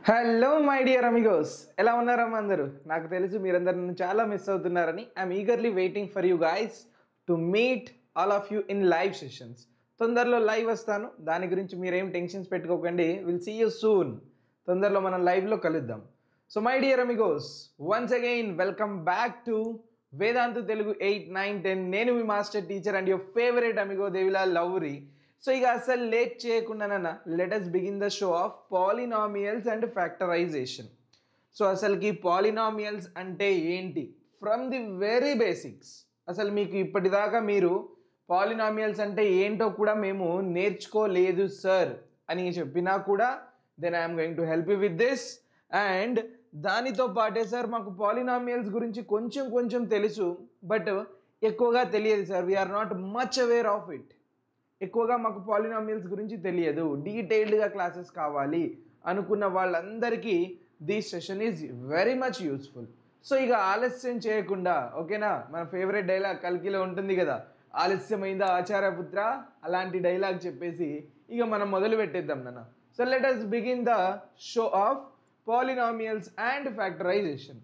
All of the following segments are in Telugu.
హలో మై డియర్ అమిగోస్, ఎలా ఉన్నారమ్మా అందరూ? నాకు తెలుసు మీరందరూ నన్ను చాలా మిస్ అవుతున్నారని. I'm eagerly waiting for you guys to meet all of you in live sessions. తొందరలో లైవ్ వస్తాను, దాని గురించి మీరేం టెన్షన్స్ పెట్టుకోకండి. Will see you soon. తొందరలో మనం లైవ్లో కలుద్దాం. So my dear amigos, once again welcome back to Vedantu Telugu 8, 9, 10. నేను మీ master teacher and your favourite amigo Devilal Lauri. So ఇక అసలు లేట్ చేయకుండానన్న let us begin the show of polynomials and factorisation. So అసలుకి పాలినామియల్స్ అంటే ఏంటి ఫ్రమ్ ది వెరీ బేసిక్స్. అసలు మీకు ఇప్పటిదాకా మీరు పాలినామియల్స్ అంటే ఏంటో కూడా మేము నేర్చుకోలేదు సార్ అని చెప్పినా కూడా then I'm going to help you with this. And దానితో పాటే సార్ మాకు పాలినామియల్స్ గురించి కొంచెం కొంచెం తెలుసు, బట్ ఎక్కువగా తెలియదు sir. We are not much aware of it. ఎక్కువగా మాకు పాలినామియల్స్ గురించి తెలియదు, డీటెయిల్డ్గా క్లాసెస్ కావాలి అనుకున్న వాళ్ళందరికీ this session is very much useful. So ఇక ఆలస్యం చేయకుండా, ఓకేనా, మన ఫేవరెట్ డైలాగ్ కల్కిలో ఉంటుంది కదా, ఆలస్యమైందా ఆచార్యపుత్ర, అలాంటి డైలాగ్ చెప్పేసి ఇక మనం మొదలు పెట్టేద్దాం నాన్న. So let us begin the show of polynomials and factorisation.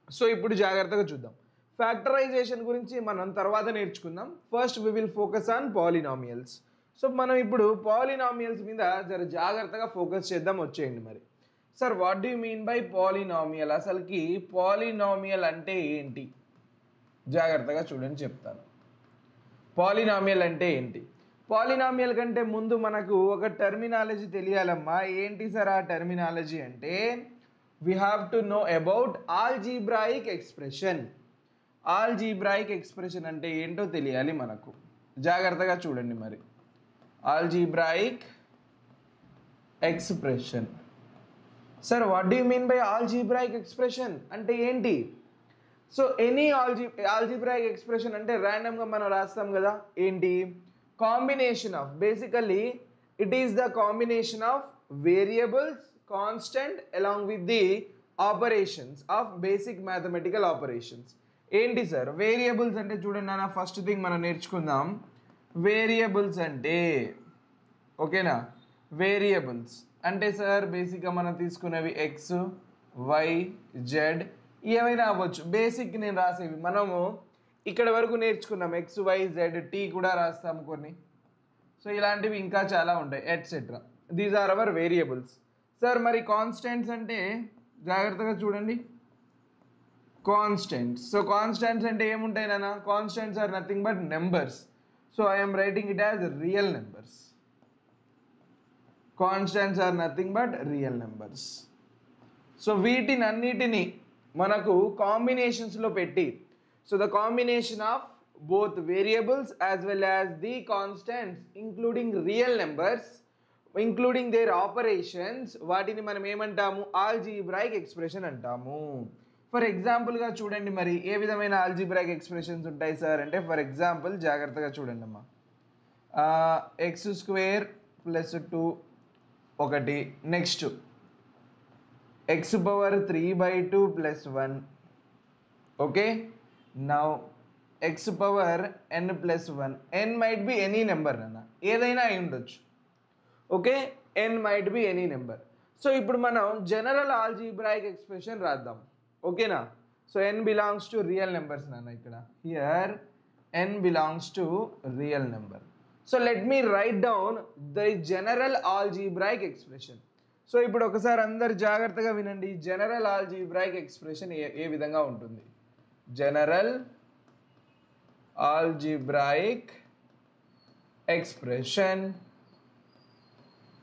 So ఇప్పుడు జాగ్రత్తగా చూద్దాం. ఫ్యాక్టరైజేషన్ గురించి మనం తర్వాత నేర్చుకుందాం. First we will focus on polynomials. So మనం ఇప్పుడు పాలినామియల్స్ మీద జర జాగ్రత్తగా ఫోకస్ చేద్దాం. వచ్చేయండి మరి. Sir what do you mean by polynomial? అసలుకి పాలినామియల్ అంటే ఏంటి? జాగ్రత్తగా చూడండి, చెప్తాను. పాలినామియల్ అంటే ఏంటి? పాలినామియల్ కంటే ముందు మనకు ఒక టర్మినాలజీ తెలియాలమ్మా. ఏంటి సార్ ఆ టర్మినాలజీ అంటే, we have to know about algebraic expression. Algebraic expression అంటే ఏంటో తెలియాలి మనకు. జాగ్రత్తగా చూడండి మరి. Algebraic expression. Sir what do you mean by algebraic expression అంటే ఏంటి? సో ఎనీ ఆల్జీబ్రాయిక్ ఎక్స్ప్రెషన్ అంటే ర్యాండమ్గా మనం రాస్తాం కదా. ఏంటి? Combination of, basically it is the combination of variables constant along with the operations of basic mathematical operations. ఏంటి సార్ వేరియబుల్స్ అంటే? చూడండి నాన్న, ఫస్ట్ థింగ్ మనం నేర్చుకుందాం. వేరియబుల్స్ అంటే, ఓకేనా, వేరియబుల్స్ అంటే సార్ బేసిక్గా మనం తీసుకునేవి ఎక్స్, వై, జెడ్ ఏమైనా అవ్వచ్చు. బేసిక్ నేను రాసేవి మనము ఇక్కడ వరకు నేర్చుకున్నాం. ఎక్స్, వై, జెడ్, టీ కూడా రాస్తాము కొన్ని. సో ఇలాంటివి ఇంకా చాలా ఉంటాయి, etcetera. These are our variables. Sir మరి కాన్స్టెంట్స్ అంటే జాగ్రత్తగా చూడండి. కాన్స్టెంట్స్. సో కాన్స్టెంట్స్ అంటే ఏముంటాయి నాన్న? Constants are nothing but numbers. So I'm writing it as real numbers. Constants are nothing but real numbers. So వీటిని అన్నిటినీ మనకు కాంబినేషన్స్లో పెట్టి, so the combination of both variables as well as the constants including real numbers including their operations, వాటిని మనం ఏమంటాము? ఆల్జీబ్రాయిక్ ఎక్స్ప్రెషన్ అంటాము. ఫర్ ఎగ్జాంపుల్గా చూడండి మరి ఏ విధమైన ఆల్జీబ్రాయిక్ ఎక్స్ప్రెషన్స్ ఉంటాయి సార్ అంటే, ఫర్ ఎగ్జాంపుల్ జాగ్రత్తగా చూడండి అమ్మా. ఎక్స్ స్క్వేర్ ప్లస్ 2 ఒకటి. Next X power 3/2 plus 1. Okay, now X power n plus 1. n might be any number అన్న, ఏదైనా అయి ఉండొచ్చు. Okay, n might be any number. So ఇప్పుడు మనం జనరల్ ఆల్జీబ్రాయిక్ ఎక్స్ప్రెషన్ రాద్దాం. ఓకేనా? So n belongs to real numbers నాన్న. ఇక్కడ here n belongs to real number. So let me right down the general algebraic expression. So ఇప్పుడు ఒకసారి అందరు జాగ్రత్తగా వినండి. జనరల్ ఆల్జీబ్రాయిక్ ఎక్స్ప్రెషన్ ఏ విధంగా ఉంటుంది? General algebraic expression.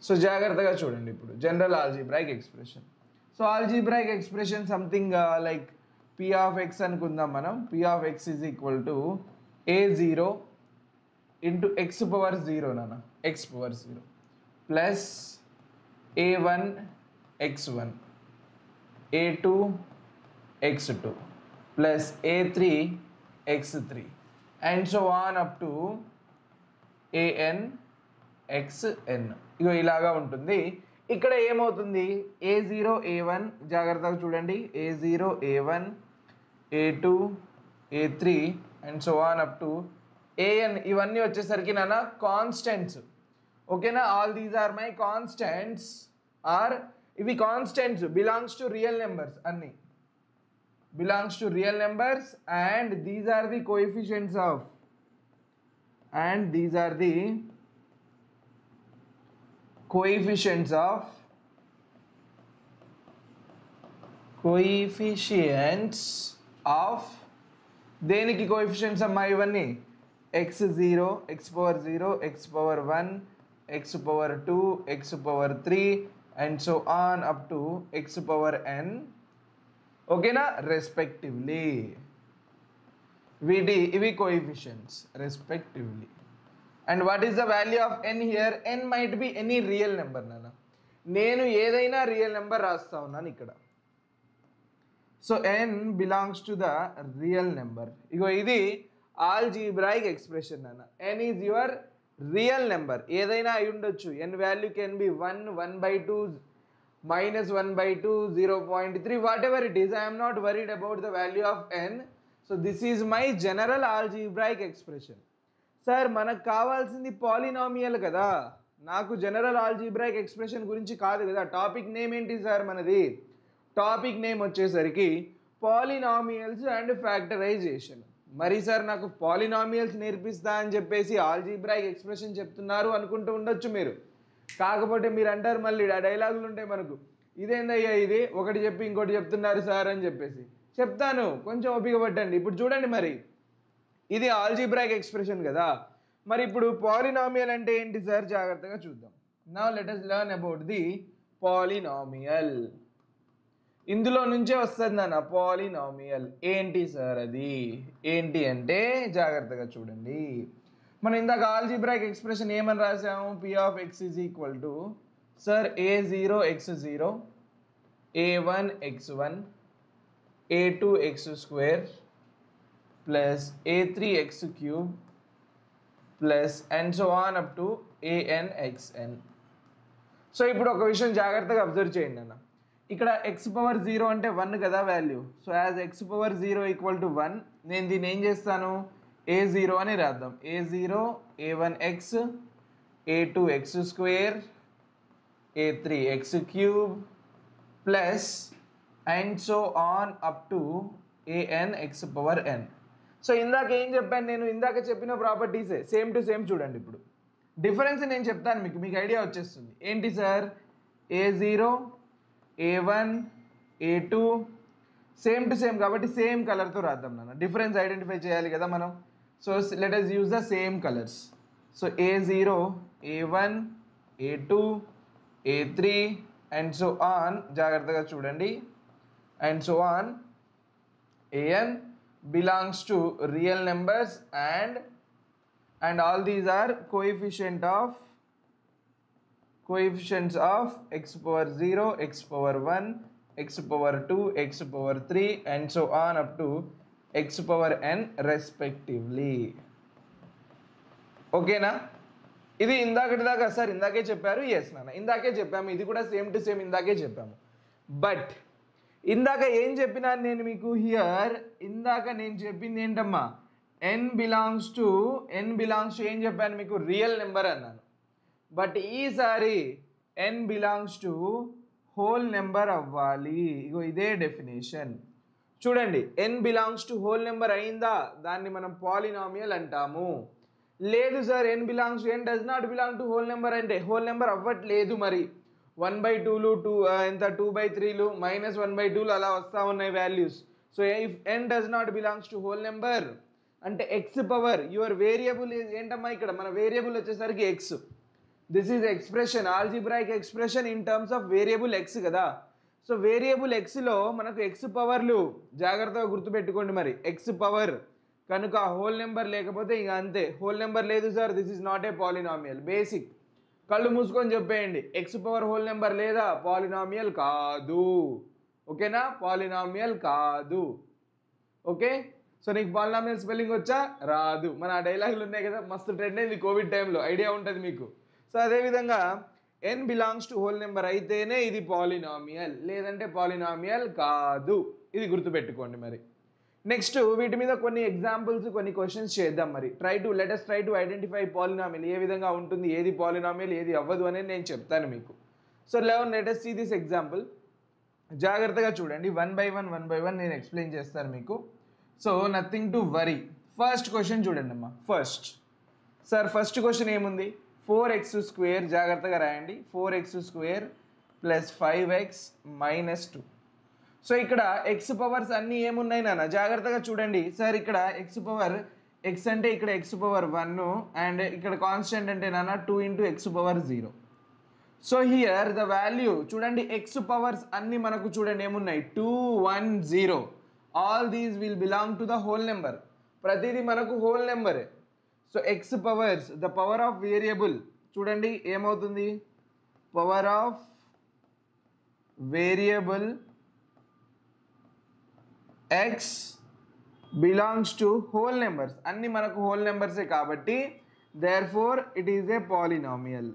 సో జాగ్రత్తగా చూడండి ఇప్పుడు general algebraic expression. So algebraic expression something like p of X అనుకుందాం మనం. p of x is equal to a0 into x power 0 నాన్న, X power 0 plus a1 x1 a2 x2 plus a3 x3 and so on up to an xn. ఇగో ఇలాగా ఉంటుంది. ఇక్కడ ఏమవుతుంది? a0 a1 జాగ్రత్తగా చూడండి. a0 a1 a2 a3 and so on up to an. ఇవన్నీ వచ్చేసరికి నాన్న కాన్స్టెంట్స్. ఓకేనా? All these are my constants or ఇవి constants, belongs to real numbers అన్ని, belongs to real numbers, and these are the coefficients of, and these are the coefficients of దేనికి కోఎఫిషియెంట్స్ అమ్మా ఇవన్నీ? x0, x power 0, x power 1, x power 2, x power 3 and so on up to x power n, ఓకేనా, రెస్పెక్టివ్లీ. ఇవి coefficients respectively. And what is the value of n here? n might be any real number నాన్న. నేను ఏదైనా రియల్ నెంబర్ రాస్తా ఉన్నాను ఇక్కడ. So n belongs to the real number. ఇగో ఇది ఆల్జీబ్రాయిక్ ఎక్స్ప్రెషన్ నాన్న. n is your real number, ఏదైనా అయి ఉండొచ్చు. n value can be 1, 1/2, -1/2, 0.3, whatever it is. I am not worried about the value of n. So this is my general algebraic expression. Sir, మనకు కావాల్సింది పాలినామియల్ కదా, నాకు జనరల్ ఆల్జీబ్రాయిక్ ఎక్స్ప్రెషన్ గురించి కాదు కదా. టాపిక్ నేమ్ ఏంటి సార్ మనది? టాపిక్ నేమ్ వచ్చేసరికి పాలినామియల్స్ అండ్ ఫ్యాక్టరైజేషన్. మరి సార్ నాకు పాలినామియల్స్ నేర్పిస్తా అని చెప్పేసి ఆల్జీబ్రాయిక్ ఎక్స్ప్రెషన్ చెప్తున్నారు అనుకుంటూ ఉండొచ్చు మీరు. కాకపోతే మీరు అంటారు మళ్ళీ ఆ డైలాగులు ఉంటాయి మనకు, ఇదేందయ్యా ఇది ఒకటి చెప్పి ఇంకోటి చెప్తున్నారు సార్ అని చెప్పేసి. చెప్తాను, కొంచెం ఓపిక పట్టండి. ఇప్పుడు చూడండి, మరి ఇది ఆల్జీబ్రాయిక్ ఎక్స్ప్రెషన్ కదా, మరి ఇప్పుడు పాలినామియల్ అంటే ఏంటి సార్? జాగ్రత్తగా చూద్దాం. Now let us learn about the polynomial. ఇందులో నుంచే వస్తుంది నాన్న పాలినామియల్. ఏంటి సార్ అది? ఏంటి అంటే జాగ్రత్తగా చూడండి. మనం ఇందాక ఆల్జీబ్రాయిక్ ఎక్స్ప్రెషన్ ఏమని రాసాము? p of x is equal to sir a0 x0, a1 x1, a2 x square plus a3 x cube plus and so on up to an xn. So ఇప్పుడు ఒక విషయం జాగ్రత్తగా అబ్జర్వ్ చేయండి అన్న. ఇక్కడ x పవర్ 0 అంటే 1 కదా value. So as x power 0 equal to 1, నేను దీన్ని ఏం చేస్తాను? a0 అని రాద్దాం. a0, a1x, a2 x square, a3 x cube plus and so on up to an x power n. So ఇందాక ఏం చెప్పాను నేను? ఇందాక చెప్పిన ప్రాపర్టీసే సేమ్ టు సేమ్. చూడండి ఇప్పుడు డిఫరెన్స్ నేను చెప్తాను మీకు, మీకు ఐడియా వచ్చేస్తుంది. ఏంటి sir? a0, a1, a2 same to same కాబట్టి సేమ్ కలర్తో రాద్దాం నాన్న. డిఫరెన్స్ ఐడెంటిఫై చేయాలి కదా మనం. So let us use the same colours. So a0, a1, a2, a3 and so on. జాగ్రత్తగా చూడండి. And so on. an belongs to real numbers and all these are coefficients of x power 0, x power 1, x power 2, x power 3 and so on up to x power n respectively. ఓకేనా? ఇది ఇందాకటి దాకా సార్ ఇందాకే చెప్పారు. ఎస్ నాన్న, ఇందాకే చెప్పాము. ఇది కూడా సేమ్ టు సేమ్ ఇందాకే చెప్పాము. బట్ ఇందాక ఏం చెప్పినాను నేను మీకు హియర్? ఇందాక నేను చెప్పింది ఏంటమ్మా? n బిలాంగ్స్ టు ఏం చెప్పాను మీకు? రియల్ నెంబర్ అన్నాను. బట్ ఈసారి n belongs to whole number అవ్వాలి. ఇగో ఇదే డెఫినేషన్. చూడండి, n belongs to whole number అయిందా, దాన్ని మనం పాలినామియల్ అంటాము. లేదు sir n does not belong to whole number అంటే హోల్ నెంబర్ అవ్వట్లేదు. మరి 1/2లు, ఎంత 2/3లు, -1/2లు అలా వస్తూ ఉన్నాయి values. So if n does not belongs to whole number అంటే ఎక్స్ పవర్ యువర్ వేరియబుల్ ఏంటమ్మా? ఇక్కడ మన వేరియబుల్ వచ్చేసరికి X. This is expression, algebraic expression in terms of variable X కదా. సో వేరియబుల్ ఎక్స్లో మనకు ఎక్స్ పవర్లు జాగ్రత్తగా గుర్తుపెట్టుకోండి. మరి ఎక్స్ పవర్ కనుక హోల్ నెంబర్ లేకపోతే ఇక అంతే. హోల్ నెంబర్ లేదు sir, this is not a polynomial. Basic కళ్ళు మూసుకొని చెప్పేయండి, ఎక్స్ పవర్ హోల్ నెంబర్ లేదా, పాలినామియల్ కాదు. ఓకేనా? పాలినామియల్ కాదు. ఓకే? సో నీకు పాలినామియల్ స్పెల్లింగ్ వచ్చా? రాదు. మన ఆ డైలాగులు ఉన్నాయి కదా, మస్తు ట్రెండ్ అయింది కోవిడ్ టైంలో, ఐడియా ఉంటుంది మీకు. సో అదేవిధంగా n belongs to whole number అయితేనే ఇది పాలినామియల్, లేదంటే పాలినామియల్ కాదు. ఇది గుర్తుపెట్టుకోండి. మరి నెక్స్ట్ వీటి మీద కొన్ని ఎగ్జాంపుల్స్, కొన్ని క్వశ్చన్స్ చేద్దాం. మరి let us try to identify polynomial. ఏ విధంగా ఉంటుంది, ఏది పాలినామియల్ ఏది అవ్వదు అనేది నేను చెప్తాను మీకు. So let us see this example. జాగ్రత్తగా చూడండి, వన్ బై వన్ నేను ఎక్స్ప్లెయిన్ చేస్తాను మీకు. So nothing to worry. First question చూడండి అమ్మా. ఫస్ట్ క్వశ్చన్ ఏముంది? 4x² జాగ్రత్తగా రాయండి. 4x² plus 5x minus 2. So ఇక్కడ ఎక్స్ పవర్స్ అన్నీ ఏమున్నాయి నాన్న? జాగ్రత్తగా చూడండి సార్. ఇక్కడ ఎక్స్ పవర్ ఎక్స్ అంటే ఇక్కడ ఎక్స్ పవర్ 1 అండ్ ఇక్కడ కాన్స్టెంట్ అంటే నాన్న 2 into x power 0. So here the value చూడండి, ఎక్స్ పవర్స్ అన్ని మనకు చూడండి ఏమున్నాయి? 2, 1, 0. All these will belong to the whole number. ప్రతిదీ మనకు హోల్ నెంబరే. So x powers, the power of variable చూడండి ఏమవుతుంది? Power of variable x belongs to whole numbers. అన్ని మనకు హోల్ నెంబర్సే కాబట్టి therefore it is a polynomial.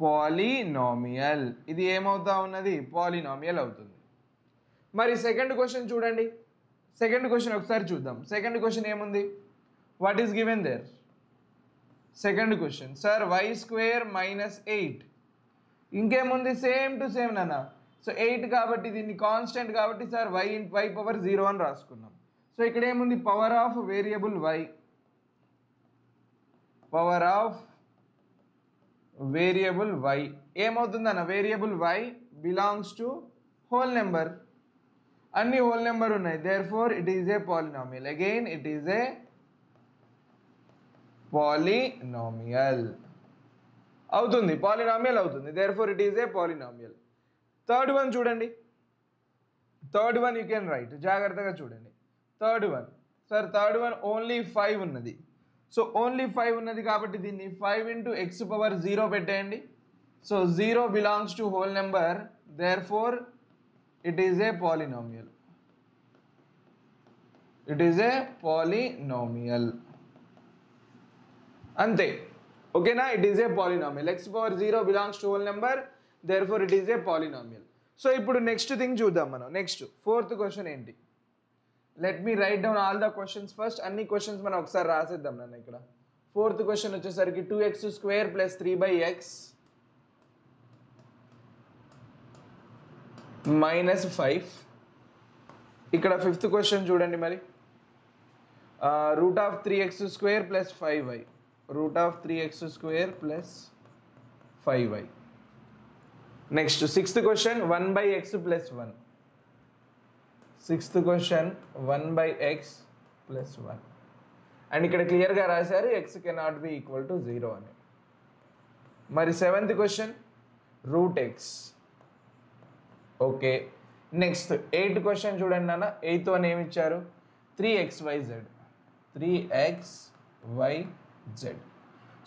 Polynomial. ఇది ఏమవుతా ఉన్నది? పాలినామియల్ అవుతుంది. మరి సెకండ్ క్వశ్చన్ చూడండి. సెకండ్ క్వశ్చన్ ఒకసారి చూద్దాం. సెకండ్ క్వశ్చన్ ఏముంది? What is given there? Second question sir y² minus 8. ఇంకేముంది? సేమ్ టు సేమ్ నాన్న. సో 8 కాబట్టి దీన్ని కాన్స్టెంట్ కాబట్టి సార్ y పవర్ 0 అని రాసుకున్నాం. సో ఇక్కడ ఏముంది? Power of variable y. Power of variable y ఏమవుతుందన్న? Variable y belongs to whole number. అన్ని హోల్ నెంబర్ ఉన్నాయి. Therefore it is a polynomial. Again it is a polynomial అవుతుంది. పాలినామియల్ అవుతుంది. Therefore it is a polynomial. Third one చూడండి. Third one you can write. జాగ్రత్తగా చూడండి. Third one sir, third one only 5 ఉన్నది. సో ఓన్లీ 5 ఉన్నది కాబట్టి దీన్ని 5 ఇంటూ ఎక్స్ పవర్ 0 పెట్టేయండి. So 0 belongs to whole number. Therefore it is a polynomial. అంతే, ఓకేనా? It is a polynomial. X power 0 belongs to whole number. Therefore it is a polynomial. So ఇప్పుడు నెక్స్ట్ థింగ్ చూద్దాం మనం. నెక్స్ట్ ఫోర్త్ క్వశ్చన్ ఏంటి? Let me right down all the questions first. అన్ని క్వశ్చన్స్ మనం ఒకసారి రాసేద్దాం నన్ను. ఇక్కడ ఫోర్త్ క్వశ్చన్ వచ్చేసరికి 2x² ప్లస్ 3x మైనస్ 5. ఇక్కడ ఫిఫ్త్ క్వశ్చన్ చూడండి మరి. Root of 3x² plus 5y. Root of 3x² plus 5y. Next sixth question 1/x plus 1. Sixth question 1/x plus 1. And ఇక్కడ క్లియర్గా రాశారు x cannot be equal to 0 అని. మరి seventh question root x. Okay. Next eighth question చూడండి నాన్న. ఎయిత్ వన్ ఏమి ఇచ్చారు? 3xyz. 3xyz.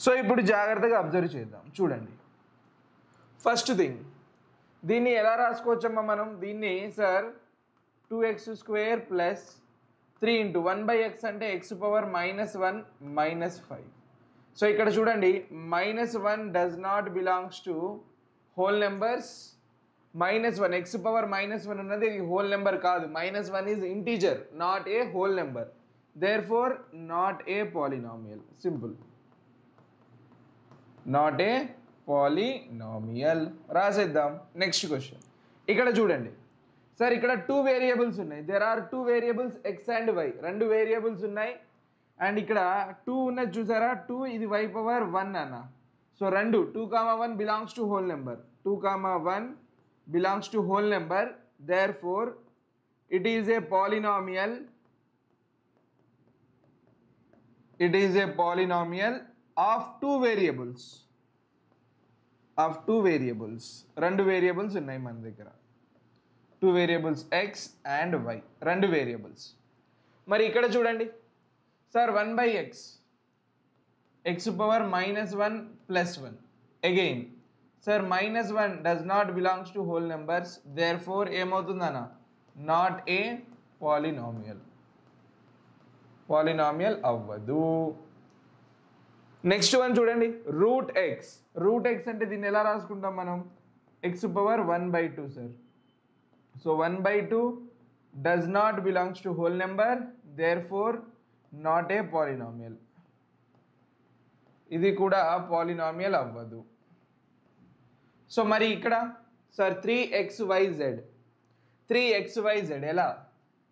సో ఇప్పుడు జాగ్రత్తగా అబ్జర్వ్ చేద్దాం. చూడండి ఫస్ట్ థింగ్, దీన్ని ఎలా రాసుకోవచ్చమ్మా మనం? దీన్ని sir 2x² plus 3 into 1/x అంటే x పవర్ -1 మైనస్ 5. సో ఇక్కడ చూడండి -1 does not belongs to whole numbers. -1 x power -1 ఉన్నది ఇది హోల్ నెంబర్ కాదు. -1 is integer, not a whole number. Therefore not a polynomial. Simple. Not a polynomial రాసేద్దాం. నెక్స్ట్ క్వశ్చన్ ఇక్కడ చూడండి సార్. ఇక్కడ 2 వేరియబుల్స్ ఉన్నాయి. There are 2 variables x and y. 2 variables ఉన్నాయి. అండ్ ఇక్కడ 2 ఉన్నది చూసారా? 2 ఇది y పవర్ 1 అన్న. So 2, 1 belongs to whole number. 2, 1 belongs to whole number. Therefore it is a polynomial. It is a polynomial of 2 variables. Two variables ఉన్నాయి మన దగ్గర. 2 variables x and y. 2 variables. మరి ఇక్కడ చూడండి sir 1/x x power -1 plus 1. Again sir -1 does not belongs to whole numbers. Therefore ఏమవుతుందన్న? not a polynomial అవ్వదు. నెక్స్ట్ వన్ చూడండి రూట్ x. రూట్ x అంటే దీన్ని ఎలా రాసుకుంటాం మనం? x power 1/2 sir. So 1/2 does not belongs to whole number. Therefore not a polynomial. ఇది కూడా పాలినామియల్ అవ్వదు. సో మరి ఇక్కడ సార్ 3xyz 3xyz ఎలా?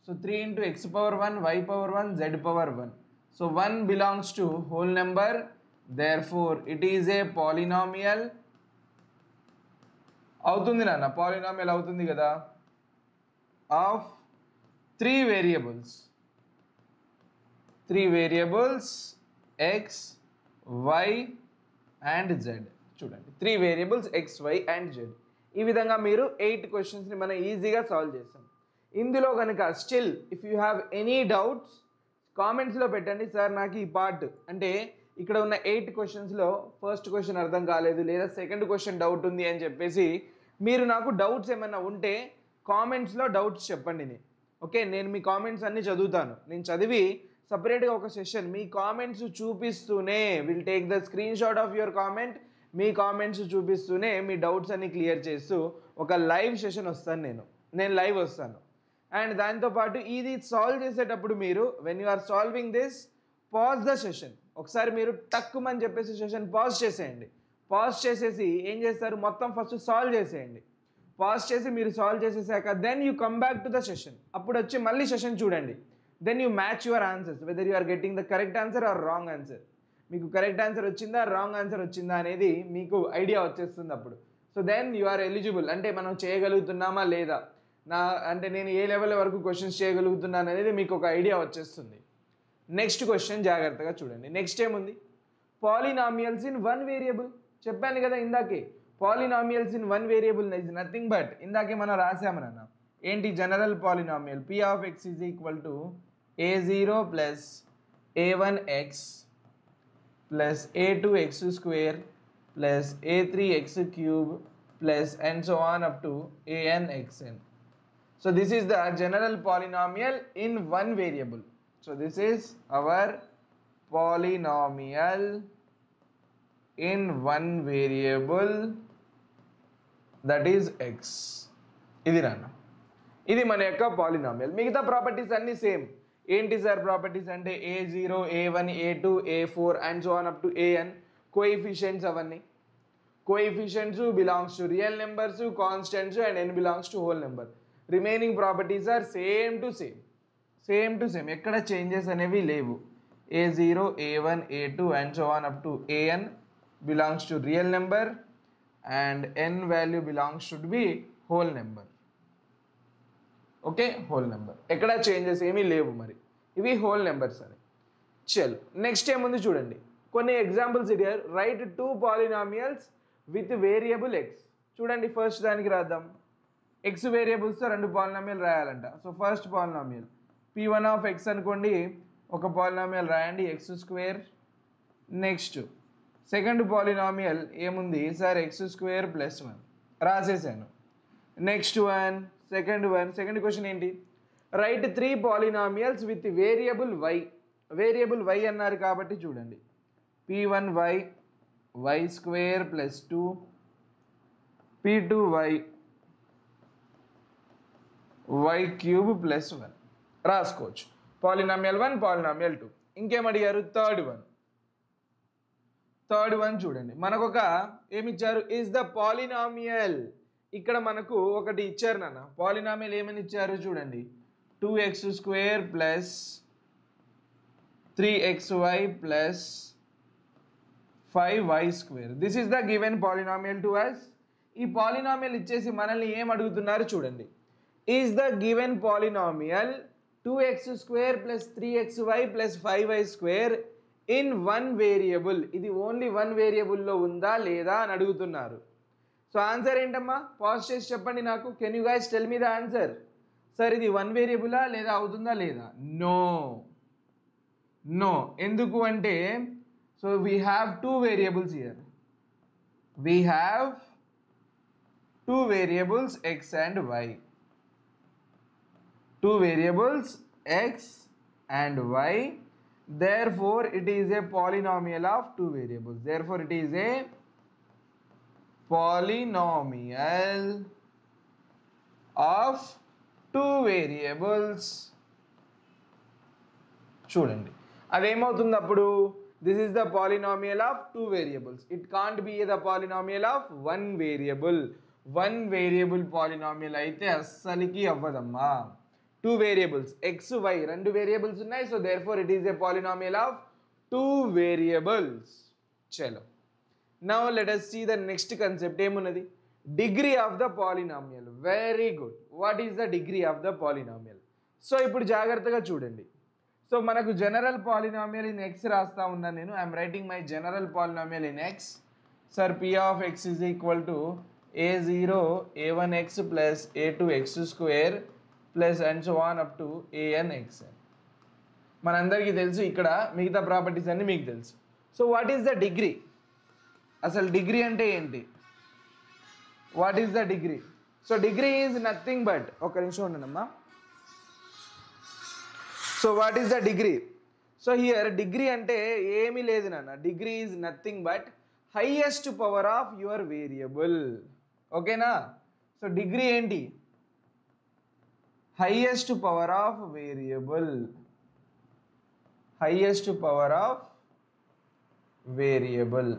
So 3 into x power 1 y power 1 z power 1. So 1 belongs to whole number, therefore it is a polynomial. అవుతుంది నాన్న, పాలినామియల్ అవుతుంది కదా, of 3 variables x, y and z. చూడండి 3 variables x, y and z. ఈ విధంగా మీరు 8 క్వశ్చన్స్ని మనం ఈజీగా సాల్వ్ చేస్తాం. ఇందులో కనుక still if you have any doubts కామెంట్స్లో పెట్టండి. సార్ నాకు ఈ పార్ట్ అంటే ఇక్కడ ఉన్న 8 క్వశ్చన్స్లో ఫస్ట్ క్వశ్చన్ అర్థం కాలేదు లేదా సెకండ్ క్వశ్చన్ డౌట్ ఉంది అని చెప్పేసి మీరు నాకు డౌట్స్ ఏమైనా ఉంటే కామెంట్స్లో డౌట్స్ చెప్పండి. ఓకే, నేను మీ కామెంట్స్ అన్నీ చదువుతాను. నేను చదివి సపరేట్గా ఒక సెషన్ మీ కామెంట్స్ చూపిస్తూనే will take the screenshot of your comment, మీ కామెంట్స్ చూపిస్తూనే మీ డౌట్స్ అన్ని క్లియర్ చేస్తూ ఒక లైవ్ సెషన్ వస్తాను. నేను లైవ్ వస్తాను. అండ్ దాంతోపాటు ఇది సాల్వ్ చేసేటప్పుడు మీరు when you are solving this pause the session. ఒకసారి మీరు టక్కుమని చెప్పేసి సెషన్ పాజ్ చేసేయండి. పాజ్ చేసేసి ఏం చేస్తారు, మొత్తం ఫస్ట్ సాల్వ్ చేసేయండి. పాజ్ చేసి మీరు సాల్వ్ చేసేసాక then you come back to the session. అప్పుడు వచ్చి మళ్ళీ సెషన్ చూడండి. Then you match your answers whether you are getting the correct answer or wrong answer. మీకు కరెక్ట్ ఆన్సర్ వచ్చిందా రాంగ్ ఆన్సర్ వచ్చిందా అనేది మీకు ఐడియా వచ్చేస్తుంది అప్పుడు. So then you are eligible, అంటే మనం చేయగలుగుతున్నామా లేదా, అంటే నేను ఏ లెవెల్ వరకు క్వశ్చన్స్ చేయగలుగుతున్నాను అనేది మీకు ఒక ఐడియా వచ్చేస్తుంది. నెక్స్ట్ క్వశ్చన్ జాగ్రత్తగా చూడండి. నెక్స్ట్ ఏముంది, పాలినామియల్స్ ఇన్ 1 వేరియబుల్. చెప్పాను కదా ఇందాకే, polynomials in 1 variable is nothing but ఇందాకే మనం రాసామన్న ఏంటి, general polynomial p of x is equal to a0 plus a1x plus a2x square plus a3x cube plus and so on up to anxn. So this is the general polynomial in 1 variable. So this is our polynomial in 1 variable, that is x. ఇది నాన్న, ఇది మన యొక్క పాలినామియల్. మిగతా ప్రాపర్టీస్ అన్నీ సేమ్. ఏంటి సార్ ప్రాపర్టీస్ అంటే a0, a1, a2, a4 and so on up to an. Coefficients అవన్నీ, coefficients belongs to real numbers, constants and n belongs to whole number. Remaining properties are same to same. ఎక్కడ చేంజెస్ అనేవి లేవు. a0, a1, a2 and so on up to an belongs to real number and n value belongs should be whole number. Okay, whole number, ఎక్కడ చేంజెస్ ఏమీ లేవు. మరి ఇవి హోల్ నెంబర్స్ అని. చల్ నెక్స్ట్ ఏముంది చూడండి, కొన్ని ఎగ్జాంపుల్స్ ఇడియర్. Write 2 polynomials with variable x. చూడండి ఫస్ట్ దానికి రాద్దాం. ఎక్స్ వేరియబుల్స్తో 2 పాలినామియల్ రాయాలంట. So first polynomial p1 of x అనుకోండి, ఒక పాలినామియల్ రాయండి x square. Next second polynomial ఏముంది సార్, ఎక్స్ స్క్వేర్ ప్లస్ 1 రాసేసాను. నెక్స్ట్ సెకండ్ క్వశ్చన్ ఏంటి, write 3 polynomials with variable y అన్నారు కాబట్టి చూడండి p1y y square plus 2 p2y y cube plus 1 రాసుకోవచ్చు. Polynomial 1, polynomial 2. ఇంకేం అడిగారు, థర్డ్ వన్ చూడండి. మనకొక ఏమిచ్చారు, ఈజ్ ద పాలినామియల్. ఇక్కడ మనకు ఒకటి ఇచ్చారు నాన్న, పాలినామియల్ ఏమని ఇచ్చారు చూడండి, 2x square plus 3xy plus 5y square. This is the given polynomial to us. ఈ పాలినామియల్ ఇచ్చేసి మనల్ని ఏం అడుగుతున్నారు చూడండి, is the given polynomial 2x square plus 3xy plus 5y square in 1 variable. ఇది ఓన్లీ 1 వేరియబుల్లో ఉందా లేదా అని అడుగుతున్నారు. సో ఆన్సర్ ఏంటమ్మా, పాజ్ చేసి చెప్పండి నాకు. Can you guys tell me the answer. Sir ఇది 1 వేరియబులా లేదా అవుతుందా లేదా? నో. ఎందుకు అంటే so we have 2 variables here. We have 2 variables x and y. 2 variables x and y. Therefore it is a polynomial of 2 variables. Therefore it is a polynomial of 2 variables. చూడండి అదేమవుతుంది అప్పుడు, This is the polynomial of two variables. It can't be the polynomial of one variable. One variable polynomial అయితే అస్సలకి అవ్వదమ్మా. Two variables x y రెండు variables ఉన్నాయి. So therefore it is a polynomial of two variables. చలో. Now let us see the next concept. ఏమున్నది? Degree of the polynomial. Very good. What is the degree of the polynomial? So ఇప్పుడు జాగ్రత్తగా చూడండి. సో మనకు జనరల్ పాలినామియల్ ఇన్ ఎక్స్ రాస్తా ఉన్నాను నేను. I'm writing my general polynomial in x. Sir p of x is equal to a0 a1x plus a2x square plus and so on up to anx. మనందరికీ తెలుసు, ఇక్కడ మిగతా ప్రాపర్టీస్ అన్నీ మీకు తెలుసు. So what is the degree? అసలు డిగ్రీ అంటే ఏంటి? What is the degree? So degree is nothing but, ఒక నిమిషం ఉండనమ్మా. So what is the degree? So here degree అంటే ఏమీ లేదు నాన్న. Degree is nothing but highest power of your variable. ఓకేనా? సో డిగ్రీ ఏంటి? Highest power of variable. Highest power of variable.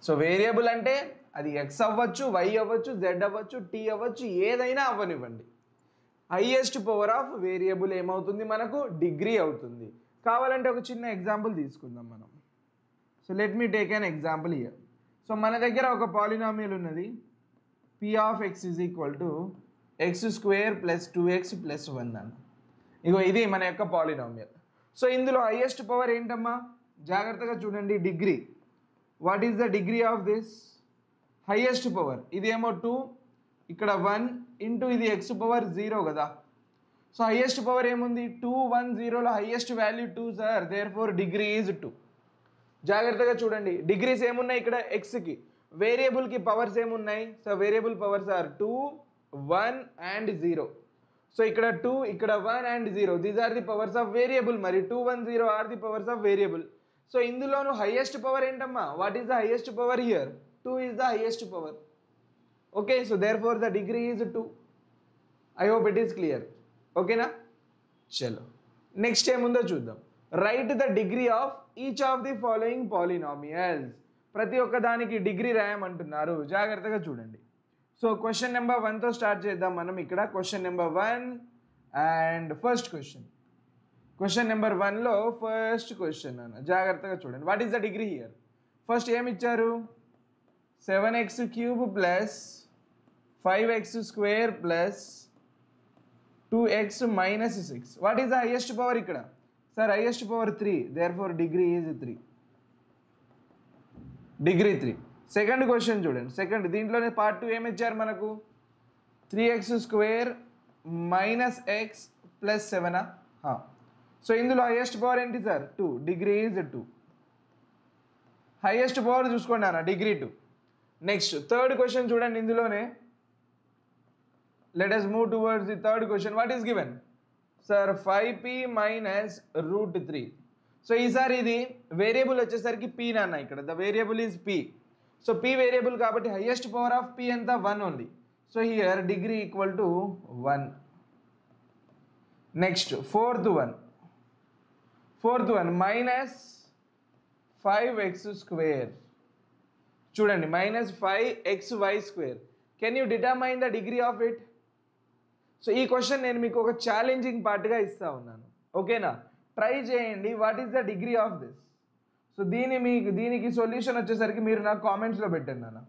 So variable అంటే అది ఎక్స్ అవ్వచ్చు, వై అవ్వచ్చు, జెడ్ అవ్వచ్చు, టీ అవ్వచ్చు, ఏదైనా అవ్వనివ్వండి. హైయెస్ట్ పవర్ ఆఫ్ వేరియబుల్ ఏమవుతుంది మనకు? డిగ్రీ అవుతుంది. కావాలంటే ఒక చిన్న ఎగ్జాంపుల్ తీసుకుందాం మనం. So let me take an example here. So మన దగ్గర ఒక పాలినామియల్ ఉన్నది, P of x is equal to X square plus 2x plus 1 అన్న. ఇగో ఇది మన యొక్క పాలినామియల్. సో ఇందులో హైయెస్ట్ పవర్ ఏంటమ్మా? జాగ్రత్తగా చూడండి, degree. What is the degree of this? Highest power ఇదేమో 2, ఇక్కడ 1 ఇంటూ ఇది ఎక్స్ పవర్ 0 కదా. సో హైయెస్ట్ పవర్ ఏముంది? 2 1 0లో highest value 2 sir. Therefore degree is 2. జాగ్రత్తగా చూడండి, డిగ్రీస్ ఏమున్నాయి ఇక్కడ? ఎక్స్కి. వేరియబుల్కి పవర్స్ ఏమున్నాయి? So variable powers are 2 1 and 0. So ఇక్కడ 2, ఇక్కడ 1 and 0, these are the powers of variable. మరి 2 1 0 are the powers of variable. So ఇందులోను హైయెస్ట్ పవర్ ఏంటమ్మా? What is the highest power here? 2 is the highest power. Okay, so therefore the degree is 2. I hope it is clear. Okay na? Chalo. Next ఏముందో చూద్దాం. Write the degree of each of the following polynomials. ప్రతి ఒక్క దానికి డిగ్రీ రాయమంటున్నారు. జాగ్రత్తగా చూడండి. సో క్వశ్చన్ నెంబర్ 1తో స్టార్ట్ చేద్దాం మనం. ఇక్కడ question number 1 and first question. Question number 1లో ఫస్ట్ క్వశ్చన్ అన్న. జాగ్రత్తగా చూడండి. What is the degree here? First ఏమి ఇచ్చారు? 7x cube plus 5x square plus 2x minus 6. What is the highest power ఇక్కడ? Sir highest power 3. Therefore degree is 3. Degree 3. Second question చూడండి. సెకండ్ దీంట్లోనే పార్ట్ 2 ఏమి ఇచ్చారు మనకు? 3x square minus X plus 7. So ఇందులో హైయెస్ట్ పవర్ ఏంటి sir? 2. Degree is 2. Highest power చూసుకోండి అన్న, డిగ్రీ 2. నెక్స్ట్ థర్డ్ క్వశ్చన్ చూడండి. ఇందులోనే let us move towards the third question. What is given? Sir 5p minus root 3. So ఈసారి ఇది వేరియబుల్ వచ్చేసరికి p నాన్న. ఇక్కడ the variable is p. So p variable కాబట్టి హైయెస్ట్ పవర్ ఆఫ్ p ఎంత? 1 only. So here degree equal to 1. Next fourth one minus 5x square. చూడండి, minus 5xy square. Can you determine the degree of it? So ఈ క్వశ్చన్ నేను మీకు ఒక ఛాలెంజింగ్ పార్ట్గా ఇస్తా ఉన్నాను. ఓకేనా? ట్రై చేయండి. What is the degree of this? So దీనికి సొల్యూషన్ వచ్చేసరికి మీరు నాకు కామెంట్స్లో పెట్టండి అన్న.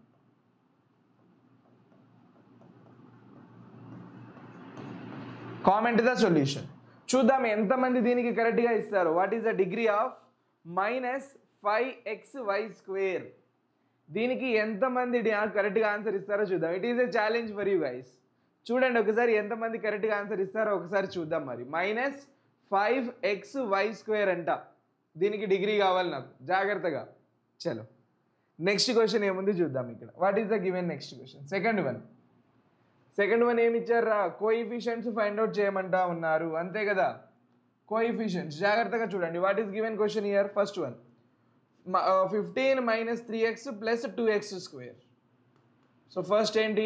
Comment the solution. చూద్దాం ఎంతమంది దీనికి కరెక్ట్గా ఇస్తారు. What is the degree of minus 5xy square? దీనికి ఎంతమంది కరెక్ట్గా ఆన్సర్ ఇస్తారో చూద్దాం. It is a challenge for you guys. చూడండి ఒకసారి ఎంతమంది కరెక్ట్గా ఆన్సర్ ఇస్తారో ఒకసారి చూద్దాం. మరి మైనస్ 5xy స్క్వేర్ అంట. దీనికి డిగ్రీ కావాలి నాకు. జాగ్రత్తగా. చలో నెక్స్ట్ క్వశ్చన్ ఏముంది చూద్దాం ఇక్కడ. What is the given next question? Second one ఏమి ఇచ్చారా? కోఎఫిషియెంట్స్ ఫైండ్ అవుట్ చేయమంటా ఉన్నారు, అంతే కదా. కోఎఫిషియెంట్స్ జాగ్రత్తగా చూడండి. What is given question here? First one 15 minus 3x plus 2x square. So first ఏంటి?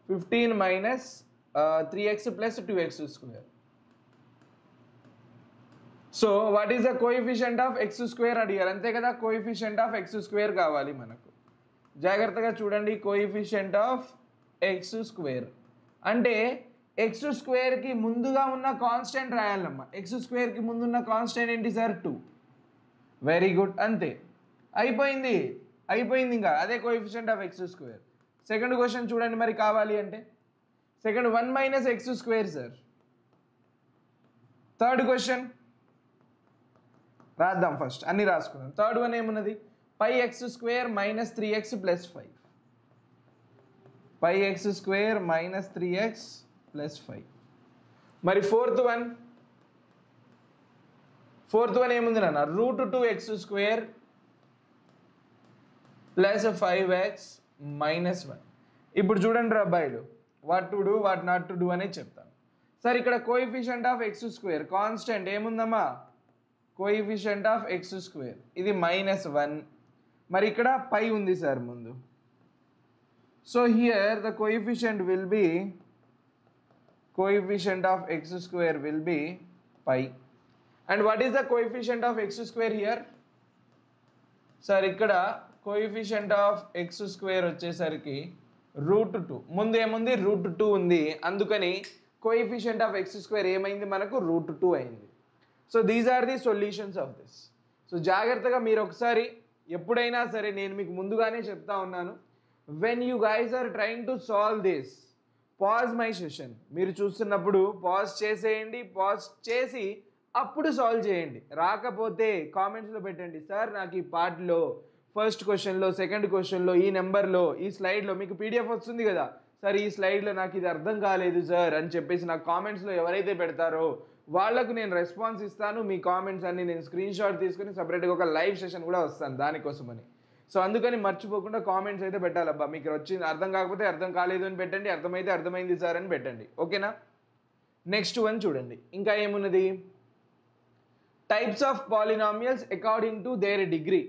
15 minus 3x plus 2x square. So what is the coefficient of x square అడిగారు, అంతే కదా. కోఎఫిషియంట్ ఆఫ్ ఎక్స్ స్క్వేర్ కావాలి మనకు. జాగ్రత్తగా చూడండి, కోఎఫిషియంట్ ఆఫ్ ఎక్స్ స్క్వేర్ అంటే ఎక్స్ స్క్వేర్కి ముందుగా ఉన్న కాన్స్టెంట్ రాయాలమ్మా. ఎక్స్ స్క్వేర్కి ముందున్న కాన్స్టెంట్ ఏంటి సార్? 2. వెరీ గుడ్, అంతే అయిపోయింది. ఇంకా అదే coefficient of x square. Second question చూడండి మరి కావాలి అంటే. Second 1 minus x square sir. Third question రాద్దాం, ఫస్ట్ అన్ని రాసుకుందాం. థర్డ్ వన్ ఏమున్నది? Pi x square minus 3x plus 5. Pi x square minus 3x plus 5. మరి ఫోర్త్ వన్ ఏముంది నాన్న? √2x square plus 5x minus 1. ఇప్పుడు చూడండి రా అబ్బాయిలు, what to do what not to do అనేది చెప్తాను సార్. ఇక్కడ coefficient of x square constant ఏముందమ్మా? కోఎఫిషియంట్ ఆఫ్ ఎక్స్ స్క్వేర్ ఇది -1. మరి ఇక్కడ పై ఉంది సార్ ముందు. So here the coefficient will be, coefficient of x square will be pi. And what is the coefficient of x square here sir? ఇక్కడ కోఎఫిషియంట్ ఆఫ్ ఎక్స్ స్క్వేర్ వచ్చేసరికి √2. ముందు ఏముంది? √2 ఉంది. అందుకని కోఎఫిషియంట్ ఆఫ్ ఎక్స్ స్క్వేర్ ఏమైంది మనకు? √2 అయింది. So these are the solutions of this. So జాగ్రత్తగా మీరు ఒకసారి ఎప్పుడైనా సరే, నేను మీకు ముందుగానే చెప్తా ఉన్నాను, when you guys are trying to solve this, pause my session. మీరు చూస్తున్నప్పుడు పాజ్ చేసేయండి, పాజ్ చేసి అప్పుడు సాల్వ్ చేయండి. రాకపోతే కామెంట్స్లో పెట్టండి, సార్ నాకు ఈ పార్ట్లో ఫస్ట్ క్వశ్చన్లో, సెకండ్ క్వశ్చన్లో, ఈ నెంబర్లో, ఈ స్లైడ్లో మీకు పీడిఎఫ్ వస్తుంది కదా సార్, ఈ స్లైడ్లో నాకు ఇది అర్థం కాలేదు సార్ అని చెప్పేసి నాకు కామెంట్స్లో ఎవరైతే పెడతారో వాళ్ళకు నేను రెస్పాన్స్ ఇస్తాను. మీ కామెంట్స్ అన్ని నేను స్క్రీన్ షాట్ తీసుకుని సపరేట్గా ఒక లైవ్ సెషన్ కూడా వస్తాను దానికోసమని. సో అందుకని మర్చిపోకుండా కామెంట్స్ అయితే పెట్టాలబ్బా. మీకు వచ్చింది అర్థం కాకపోతే అర్థం కాలేదు అని పెట్టండి, అర్థమైతే అర్థమైంది సార్ అని పెట్టండి, ఓకేనా. నెక్స్ట్ వన్ చూడండి, ఇంకా ఏమున్నది? Types of polynomials according to their degree.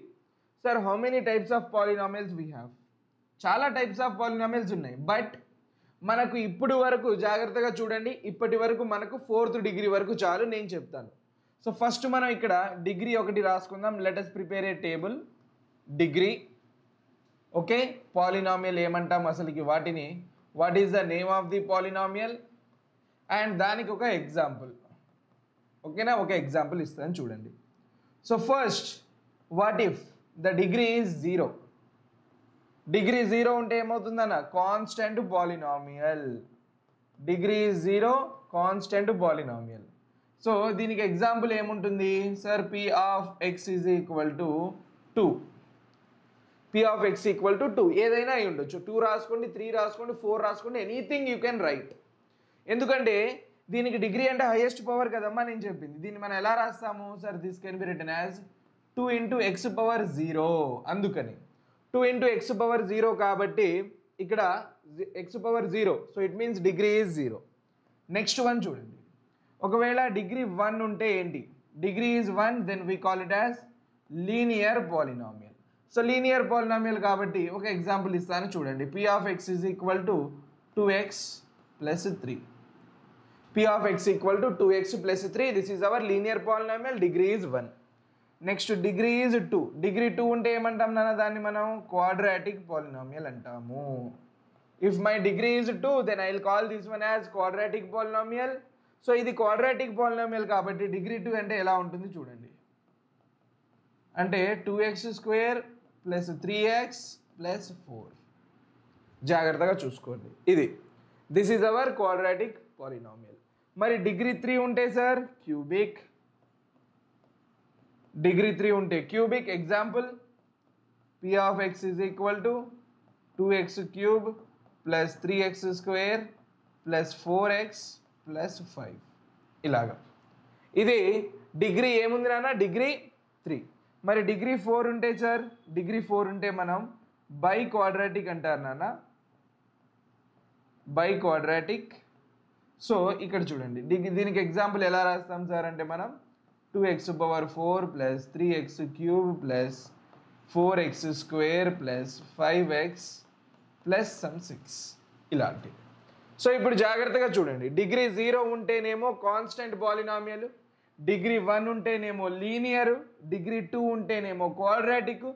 Sir how many types of polynomials we have? చాలా టైప్స్ ఆఫ్ పాలినామియల్స్ ఉన్నాయి. బట్ మనకు ఇప్పుడు వరకు జాగ్రత్తగా చూడండి, ఇప్పటి వరకు మనకు 4th డిగ్రీ వరకు చాలు, నేను చెప్తాను. సో ఫస్ట్ మనం ఇక్కడ డిగ్రీ ఒకటి రాసుకుందాం. Let us prepare a table. Degree, okay. Polynomial ఏమంటాం అసలుకి వాటిని? What is the name of the polynomial? And దానికి ఒక ఎగ్జాంపుల్, ఓకేనా. ఒక ఎగ్జాంపుల్ ఇస్తాను చూడండి. So first, what if the degree is 0? Degree 0 ఉంటే ఏమవుతుందన్న? Constant polynomial. Degree 0 constant polynomial. So దీనికి ఎగ్జాంపుల్ ఏముంటుంది sir? p of x is equal to 2. p of x equal to 2 ఏదైనా అయి ఉండొచ్చు. 2 రాసుకోండి, 3 రాసుకోండి, 4 రాసుకోండి, ఎనీథింగ్ యూ కెన్ రైట్. ఎందుకంటే దీనికి డిగ్రీ అంటే హైయెస్ట్ పవర్ కదమ్మా నేను చెప్పింది. దీన్ని మనం ఎలా రాస్తాము sir? This can be written as 2 into x power 0. అందుకని 2 into x పవర్ 0 కాబట్టి ఇక్కడ x power 0. So it means degree is 0. Next one చూడండి, ఒకవేళ డిగ్రీ 1 ఉంటే ఏంటి? Degree is 1, then we call it as linear polynomial. So linear polynomial కాబట్టి ఒక ఎగ్జాంపుల్ ఇస్తాను చూడండి. p of x is equal to 2x plus 3. p of x equal to 2x plus 3. This is our linear polynomial. Degree is 1. Next degree is 2. Degree 2 ఉంటే ఏమంటాం నాన్న? దాన్ని మనం క్వాడ్రాటిక్ పాలినామియల్ అంటాము. If my degree is 2, then I will call this one as quadratic polynomial. So ఇది క్వాడ్రాటిక్ పాలినామియల్ కాబట్టి డిగ్రీ 2 అంటే ఎలా ఉంటుంది చూడండి. అంటే 2x square plus 3x plus 4. జాగ్రత్తగా చూసుకోండి, ఇది this is hour quadratic polynomial. మరి డిగ్రీ 3 ఉంటే సార్ క్యూబిక్. డిగ్రీ 3 ఉంటే cubic. Example, p of x is equal to 2x cube plus 3x square plus 4x plus 5. ఇలాగా ఇది డిగ్రీ ఏముంది నాన్న? డిగ్రీ 3. మరి డిగ్రీ 4 ఉంటే సార్? డిగ్రీ 4 ఉంటే మనం బై క్వాడ్రాటిక్ అంటారు నాన్న, బై క్వాడ్రాటిక్. సో ఇక్కడ చూడండి, దీనికి ఎగ్జాంపుల్ ఎలా రాస్తాం సార్ అంటే మనం 2x power 4 plus 3x cube plus 4x square plus 5x plus some 6 ఇలాంటివి. సో ఇప్పుడు జాగ్రత్తగా చూడండి, డిగ్రీ 0 ఉంటేనేమో కాన్స్టెంట్ పాలినామియల్, డిగ్రీ 1 ఉంటేనేమో లీనియర్, డిగ్రీ 2 ఉంటేనేమో క్వాడ్రాటిక్,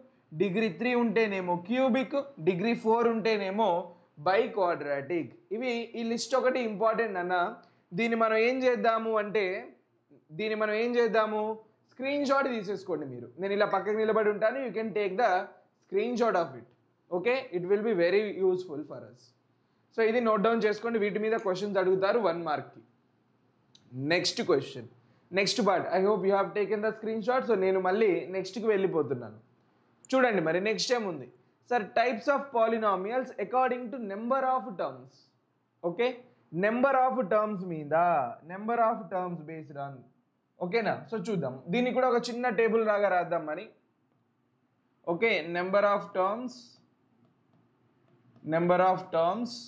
డిగ్రీ 3 ఉంటేనేమో క్యూబిక్, డిగ్రీ 4 ఉంటేనేమో బై క్వాడ్రాటిక్. ఈ లిస్ట్ ఒకటి ఇంపార్టెంట్ అన్న. దీన్ని మనం ఏం చేద్దాము, స్క్రీన్ షాట్ తీసేసుకోండి మీరు. నేను ఇలా పక్కకి నిలబడి ఉంటాను, you can take the screenshot of it. Okay, it will be very useful for us. So ఇది నోట్ డౌన్ చేసుకోండి, వీటి మీద క్వశ్చన్స్ అడుగుతారు 1 మార్క్కి. Next question, next part. I hope you have taken the screenshot. So నేను మళ్ళీ నెక్స్ట్కి వెళ్ళిపోతున్నాను. చూడండి మరి నెక్స్ట్ ఏముంది sir, types of polynomials according to number of terms. Okay, number of terms మీద, number of terms based on. ఓకేనా, సో చూద్దాం. దీన్ని కూడా ఒక చిన్న టేబుల్ లాగా రాద్దాం మరి. Okay, number of terms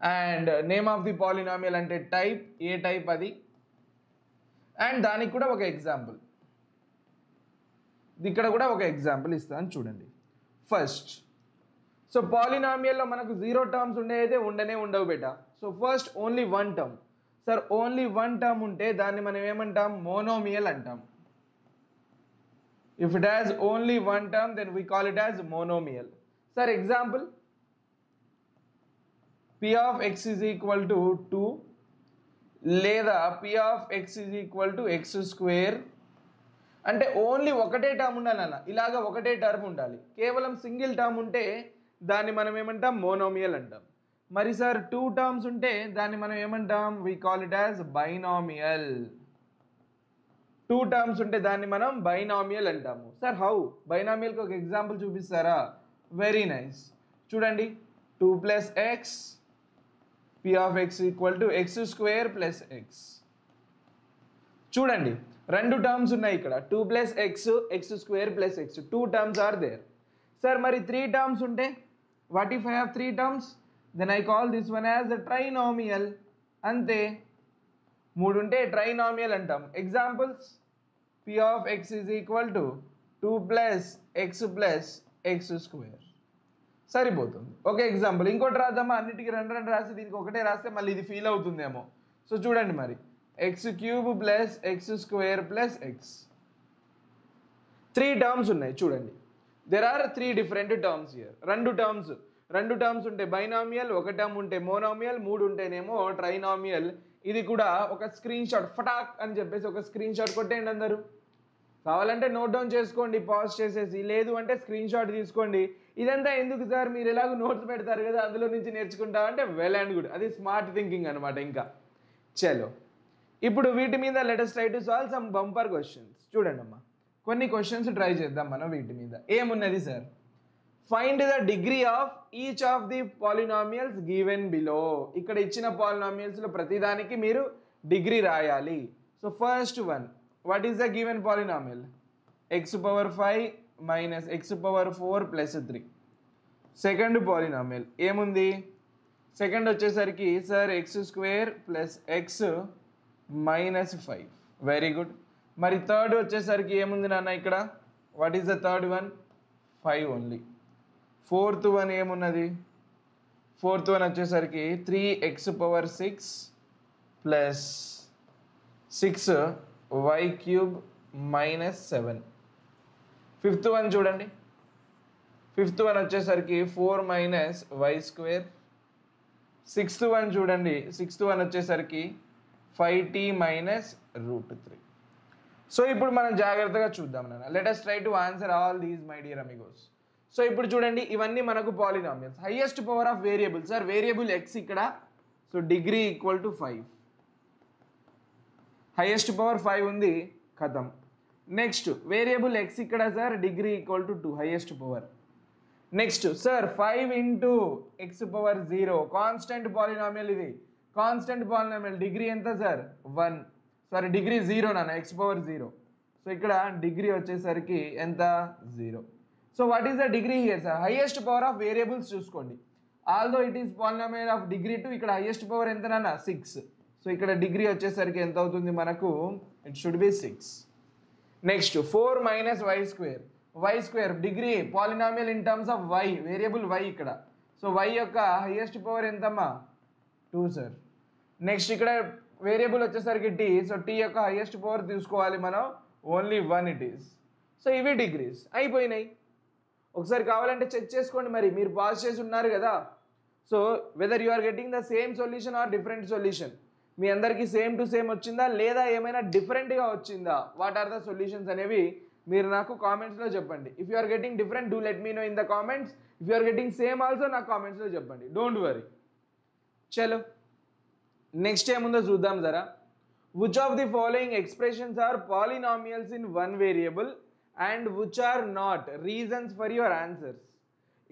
and name of the polynomial అంటే టైప్, ఏ టైప్ అది, అండ్ దానికి కూడా ఒక ఎగ్జాంపుల్. ఇక్కడ కూడా ఒక ఎగ్జాంపుల్ ఇస్తాను చూడండి. ఫస్ట్, సో పాలినామియల్లో మనకు 0 టర్మ్స్ ఉండేదైతే ఉండవు బేటా. So first only 1 term. Sir only 1 term ఉంటే దాన్ని మనం ఏమంటాం, మోనోమియల్ అంటాం. If it has only 1 term then we call it as monomial. Sir example, p of x is equal to 2 లేదా p of x is equal to x square. అంటే ఓన్లీ ఒకటే టర్మ్ ఉండాలి అన్న, ఇలాగ ఒకటే టర్మ్ ఉండాలి. కేవలం సింగిల్ టర్మ్ ఉంటే దాన్ని మనం ఏమంటాం, మోనోమియల్ అంటాం. మరి సార్ 2 టర్మ్స్ ఉంటే దాన్ని మనం ఏమంటాం, we call it as binomial. 2 terms ఉంటే దాన్ని మనం బైనామియల్ అంటాము. సార్ హౌ, బైనామియల్కి ఒక ఎగ్జాంపుల్ చూపిస్తారా? Very nice. చూడండి, 2 + x, p of x equal to x square plus x. చూడండి, 2 టర్మ్స్ ఉన్నాయి ఇక్కడ, 2 + x, x square plus x. 2 terms are there. Sir మరి 3 టర్మ్స్ ఉంటే, what if I have 3 terms, then I call this one as the trinomial. అంతే, 3 ఉంటే ట్రైనామియల్ అంటాం. Examples, p of x is equal to 2 + x plus x square. సరిపోతుంది. Okay, example. ఇంకోటి రాద్దామా, అన్నిటికీ 2 రాసి దీనికి ఒకటే రాస్తే మళ్ళీ ఇది ఫీల్ అవుతుందేమో. సో చూడండి మరి, x³ + x² + x. 3 టర్మ్స్ ఉన్నాయి చూడండి. There are 3 different terms here. 2 terms ఉంటే బైనామియల్, 1 టర్మ్ ఉంటే మోనోమియల్, 3 ఉంటేనేమో ట్రైనామియల్. ఇది కూడా ఒక స్క్రీన్ షాట్, ఫటాక్ అని చెప్పేసి ఒక స్క్రీన్ షాట్ కొట్టేయండి అందరూ. కావాలంటే నోట్ డౌన్ చేసుకోండి పాజ్ చేసేసి, లేదు అంటే స్క్రీన్ షాట్ తీసుకోండి. ఇదంతా ఎందుకు సార్, మీరు ఎలాగో నోట్స్ పెడతారు కదా, అందులో నుంచి నేర్చుకుంటా అంటే వెల్ అండ్ గుడ్. అది స్మార్ట్ థింకింగ్ అనమాట. ఇంకా చలో, ఇప్పుడు వీటి మీద let us try to solve some bumper questions. చూడండి అమ్మా, కొన్ని క్వశ్చన్స్ ట్రై చేద్దాం మనం వీటి మీద. ఏమున్నది sir, find the degree of each of the polynomials given below. ఇక్కడ ఇచ్చిన పాలినామియల్స్లో ప్రతిదానికి మీరు డిగ్రీ రాయాలి. So first one, what is the given polynomial? x⁵ minus x⁴ plus 3. Second polynomial ఏముంది, సెకండ్ వచ్చేసరికి sir x² plus x minus 5. Very good. మరి థర్డ్ వచ్చేసరికి ఏముంది నాన్న ఇక్కడ, what is the third one, 5 only. Fourth one ఏమున్నది, ఫోర్త్ వన్ వచ్చేసరికి 3x⁴ plus 6y³ minus 7. Fifth one చూడండి, ఫిఫ్త్ వన్ వచ్చేసరికి 4 minus y². సిక్స్త్ వన్ చూడండి, సిక్స్త్ వన్ వచ్చేసరికి 5t minus √3. సో ఇప్పుడు మనం జాగ్రత్తగా చూద్దాం నాన్న. Let us try to answer all these my dear amigos. So ఇప్పుడు చూడండి, ఇవన్నీ మనకు polynomials. Highest power of variable sir, variable x ఇక్కడ. So degree equal to 5. Highest power 5 ఉంది, ఖతం. నెక్స్ట్ వేరియబుల్ x ఇక్కడ sir, degree equal to 2, highest power. Next sir 5 into x⁴, constant polynomial. ఇది కాన్స్టెంట్ పాలినామియల్, డిగ్రీ ఎంత సార్, 1. సారీ డిగ్రీ 0 నాన్న, x⁴. సో ఇక్కడ డిగ్రీ వచ్చేసరికి ఎంత, 0. So what is the degree here sir, highest power of variables చూసుకోండి. Although it is polynomial of degree 2, ఇక్కడ హైయెస్ట్ పవర్ ఎంత నాన్న, 6. సో ఇక్కడ డిగ్రీ వచ్చేసరికి ఎంత అవుతుంది మనకు, it should be 6. Next 4 minus y², degree polynomial in terms of y, variable y ఇక్కడ. సో y యొక్క హైయెస్ట్ పవర్ ఎంతమ్మా, 2 సార్. నెక్స్ట్ ఇక్కడ వేరియబుల్ వచ్చేసరికి టీ, సో టీ యొక్క హైయెస్ట్ పవర్ తీసుకోవాలి మనం, ఓన్లీ 1 ఇట్ ఈస్. సో ఇవి డిగ్రీస్ అయిపోయినాయి. ఒకసారి కావాలంటే చెక్ చేసుకోండి, మరి మీరు పాస్ చేసి ఉన్నారు కదా. So whether you are getting the same solution or different solution, మీ అందరికీ సేమ్ టు సేమ్ వచ్చిందా లేదా ఏమైనా డిఫరెంట్గా వచ్చిందా, వాట్ ఆర్ ద సొల్యూషన్స్ అనేవి మీరు నాకు కామెంట్స్లో చెప్పండి. If you are getting different do let me know in the comments. If you are getting same also నాకు కామెంట్స్లో చెప్పండి, డోంట్ వరీ. చలో నెక్స్ట్ ఏముందో చూద్దాం జరా. Which of the following expressions are polynomials in one variable and which are not, reasons for your answers.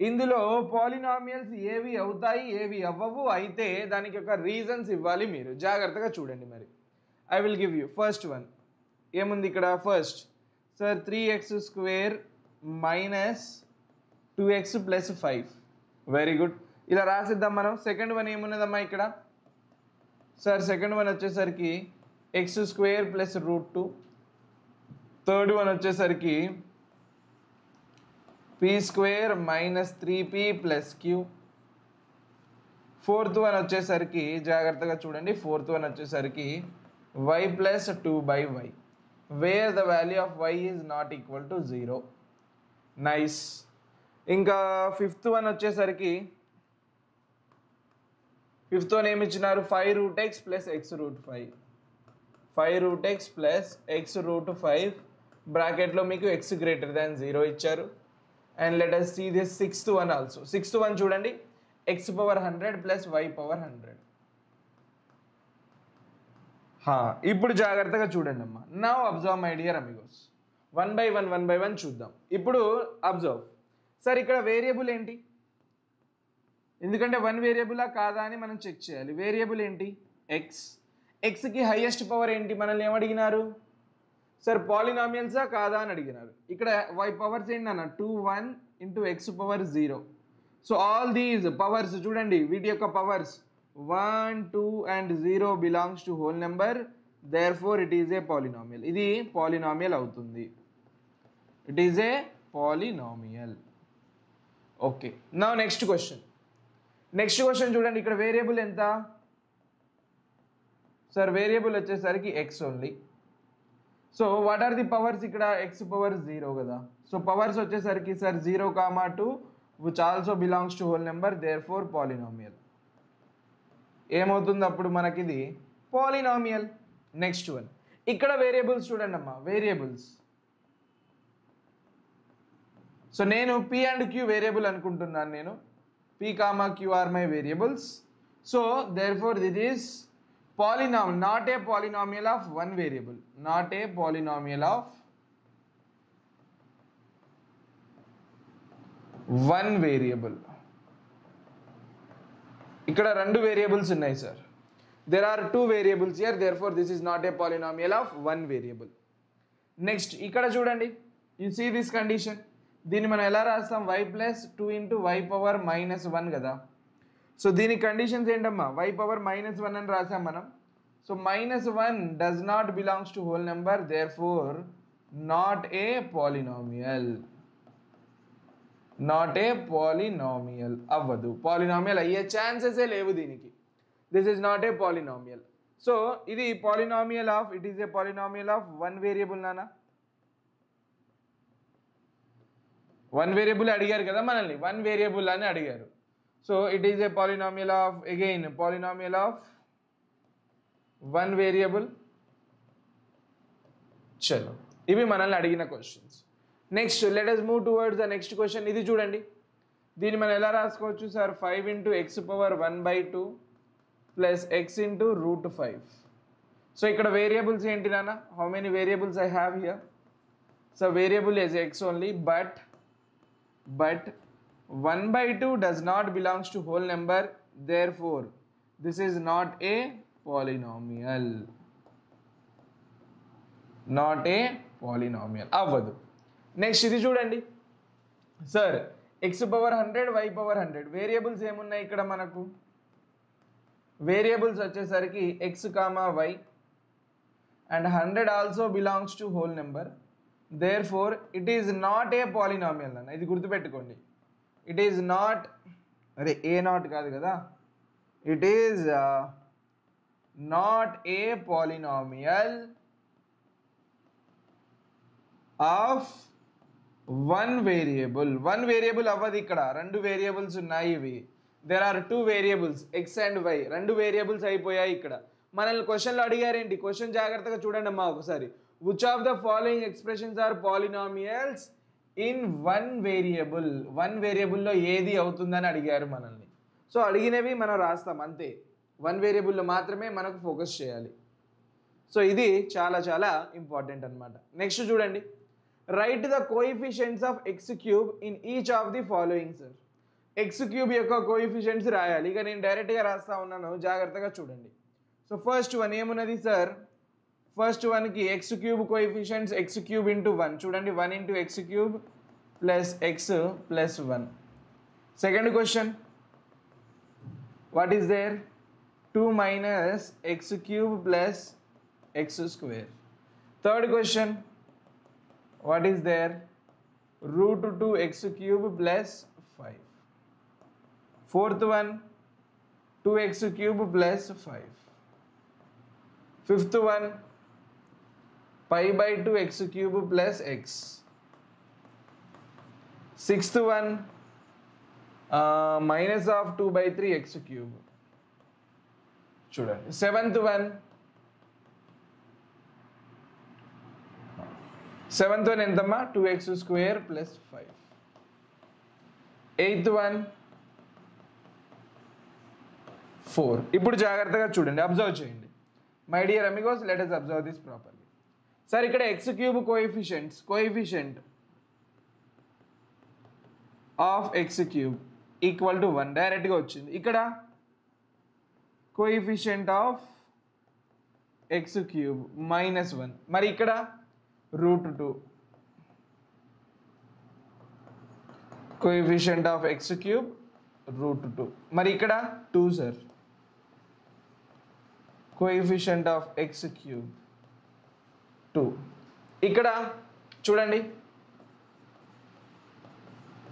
ఇందులో పాలినామియల్స్ ఏవి అవుతాయి ఏవి అవ్వవు, అయితే దానికి ఒక రీజన్స్ ఇవ్వాలి మీరు, జాగ్రత్తగా చూడండి. మరి I will give you first one. ఏముంది ఇక్కడ, first sir 3x² minus 2x plus 5. Very good, ఇలా రాసిద్దాం మనం. సెకండ్ వన్ ఏమున్నదమ్మా ఇక్కడ, సార్ సెకండ్ వన్ వచ్చేసరికి x² ప్లస్ √2. థర్డ్ వన్ వచ్చేసరికి p² minus 3p plus q. Fourth one వచ్చేసరికి జాగ్రత్తగా చూడండి, ఫోర్త్ వన్ వచ్చేసరికి y plus 2/y wear the value of y is not equal to 0. Nice. ఇంకా ఫిఫ్త్ వన్ వచ్చేసరికి, ఫిఫ్త్ వన్ ఏమి ఇచ్చినారు, 5√x plus x√5. 5√x plus x√5 బ్రాకెట్లో మీకు x గ్రేటర్ దాన్ 0 ఇచ్చారు. And let us see this sixth one also. Sixth one చూడండి, x⁻100 ప్లస్ y⁻100. ఇప్పుడు జాగ్రత్తగా చూడండి అమ్మా. Now observe my dear Amigos, one by one చూద్దాం. ఇప్పుడు అబ్జర్వ్. సార్ ఇక్కడ వేరియబుల్ ఏంటి, ఎందుకంటే వన్ వేరియబులా కాదా అని మనం చెక్ చేయాలి. వేరియబుల్ ఏంటి, ఎక్స్. ఎక్స్కి హైయెస్ట్ పవర్ ఏంటి, మనల్ని ఏమడిగినారు, సార్ పాలినామియల్సా కాదా అని అడిగినారు. ఇక్కడ y పవర్స్ ఏంటి అన్న, 2 1 into x⁻0. So all these powers చూడండి, వీటి యొక్క powers 1 2 and 0 belongs to whole number, therefore it is a polynomial. ఇది పాలినామియల్ అవుతుంది, it is a polynomial. Okay, now next question. Next question చూడండి, ఇక్కడ వేరియబుల్ ఎంత, సార్ వేరియబుల్ వచ్చేసరికి x only. So what are the powers, ఇక్కడ x⁻0 కదా. సో పవర్స్ వచ్చేసరికి sir 0, 2 which also belongs to whole number, therefore polynomial. ఏమవుతుంది అప్పుడు మనకి, ఇది పాలినామియల్. నెక్స్ట్ వన్, ఇక్కడ వేరియబుల్స్ చూడండి అమ్మా, వేరియబుల్స్. సో నేను p అండ్ q వేరియబుల్ అనుకుంటున్నాను, నేను p, q are my variables. So therefore this is polynomial, not a polynomial of one variable, not a polynomial of one variable. ఇక్కడ రెండు వేరియబుల్స్ ఉన్నాయి sir, there are two variables here, therefore this is not a polynomial of one variable. Next ఇక్కడ చూడండి, you see this condition, దీన్ని మనం ఎలా రాస్తాం, y ప్లస్ 2 ఇంటూ y⁻−1 కదా. సో దీని కండిషన్స్ ఏంటమ్మా, y⁻−1 అని రాసాం మనం. So -1 does not belongs to whole number, therefore not a polynomial. Not a polynomial అవ్వదు, పాలినామియల్ అయ్యే ఛాన్సెసే లేవు దీనికి. This is not a polynomial. So ఇది polynomial of, it is a polynomial of one variable నానా. వన్ వేరియబుల్ అడిగారు కదా మనల్ని, వన్ వేరియబుల్ అని అడిగారు. So it is a polynomial of, again polynomial of one variable. చలో, ఇవి మనల్ని అడిగిన questions. Next let us move towards the next question. ఇది చూడండి, దీన్ని మనం ఎలా రాసుకోవచ్చు sir, 5 into x⁻1/2 plus x into √5. So ఇక్కడ వేరియబుల్స్ ఏంటి నాన్న, how many variables I have here. So variable is x only, but 1/2 does not belongs to whole number, therefore this is not a polynomial, not a polynomial అవ్వదు. నెక్స్ట్ ఇది చూడండి సార్, x⁻100 y⁻100 వేరియబుల్స్ ఏమున్నాయి ఇక్కడ మనకు, వేరియబుల్స్ వచ్చేసరికి x, y and 100 also belongs to whole number, therefore it is not a polynomial అన్న. ఇది గుర్తుపెట్టుకోండి, ఇట్ ఈజ్ నాట్, అదే ఏ నాట్ కాదు కదా, it is not a polynomial of one variable అవ్వదు. ఇక్కడ రెండు వేరియబుల్స్ ఉన్నాయి. ఇవి there are two variables x and y, రెండు వేరియబుల్స్ అయిపోయాయి. ఇక్కడ మనల్ని క్వశ్చన్లో అడిగారేంటి, క్వశ్చన్ జాగ్రత్తగా చూడండి అమ్మా ఒకసారి. Which of the following expressions are polynomials in one వేరియబుల్లో ఏది అవుతుందని అడిగారు మనల్ని. సో అడిగినవి మనం రాస్తాం అంతే, వన్ వేరియబుల్లో మాత్రమే మనకు ఫోకస్ చేయాలి. సో ఇది చాలా చాలా ఇంపార్టెంట్ అనమాట. నెక్స్ట్ చూడండి, write the coefficients of x cube in each of the following sir. X cube యొక్క కోఎఫిషియెంట్స్ రాయాలి. ఇక నేను డైరెక్ట్గా రాస్తా ఉన్నాను, జాగ్రత్తగా చూడండి. సో ఫస్ట్ వన్ ఏమున్నది సార్, ఫస్ట్ వన్కి x cube coefficients x cube into 1 చూడండి, 1 into x cube plus x plus 1. Second question, what is there, 2 minus x cube plus x square. Third question, what is there, root 2 x cube plus 5. Fourth one, 2x cube plus 5. Fifth one, pi by 2 x cube plus x. Sixth one, minus of 2 by 3 x cube. చూడండి. Seventh one ఎంతమ్మా, 2x square plus 5. Eighth one 4. ఇప్పుడు జాగ్రత్తగా చూడండి, అబ్జర్వ్ చేయండి. My dear amigos, let us observe this properly. Sir ఇక్కడ x cube coefficient of x cube equal to 1 డైరెక్ట్గా వచ్చింది. ఇక్కడ కోఎఫిషియంట్ ఆఫ్ ఎక్స్ క్యూబ్ -1, మరి ఇక్కడ root 2 coefficient of x cube root 2, మరి ఇక్కడ 2 sir, coefficient of x cube 2. ఇక్కడ చూడండి,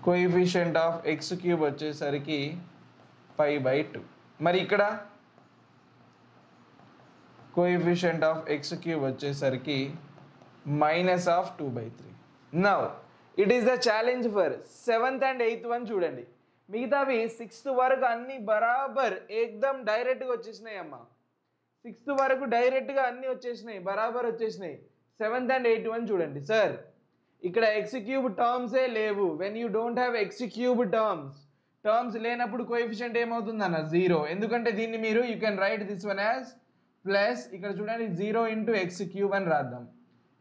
కోఎఫిషియంట్ ఆఫ్ ఎక్స్ క్యూబ్ వచ్చేసరికి పై బై 2, మరి ఇక్కడ కోఎఫిషియంట్ ఆఫ్ ఎక్స్ క్యూబ్ వచ్చేసరికి minus of 2 by 3. Now it is the challenge for 7th and 8th one చూడండి. మిగతావి 6th వరకు అన్ని బరాబర్ ఏకదం డైరెక్ట్గా వచ్చేసినాయి అమ్మా. 6th వరకు డైరెక్ట్గా అన్ని వచ్చేసినాయి, బరాబర్ వచ్చేసినాయి. 7th and 8th one చూడండి. సార్ ఇక్కడ ఎక్స్ క్యూబ్ టర్మ్సే లేవు. When you don't have X cube terms లేనప్పుడు కోఎఫిషియంట్ ఏమవుతుందన్న 0. ఎందుకంటే దీన్ని మీరు you can write this one as plus, ఇక్కడ చూడండి 0 ఇంటూ ఎక్స్ క్యూబ్ అని రాద్దాం.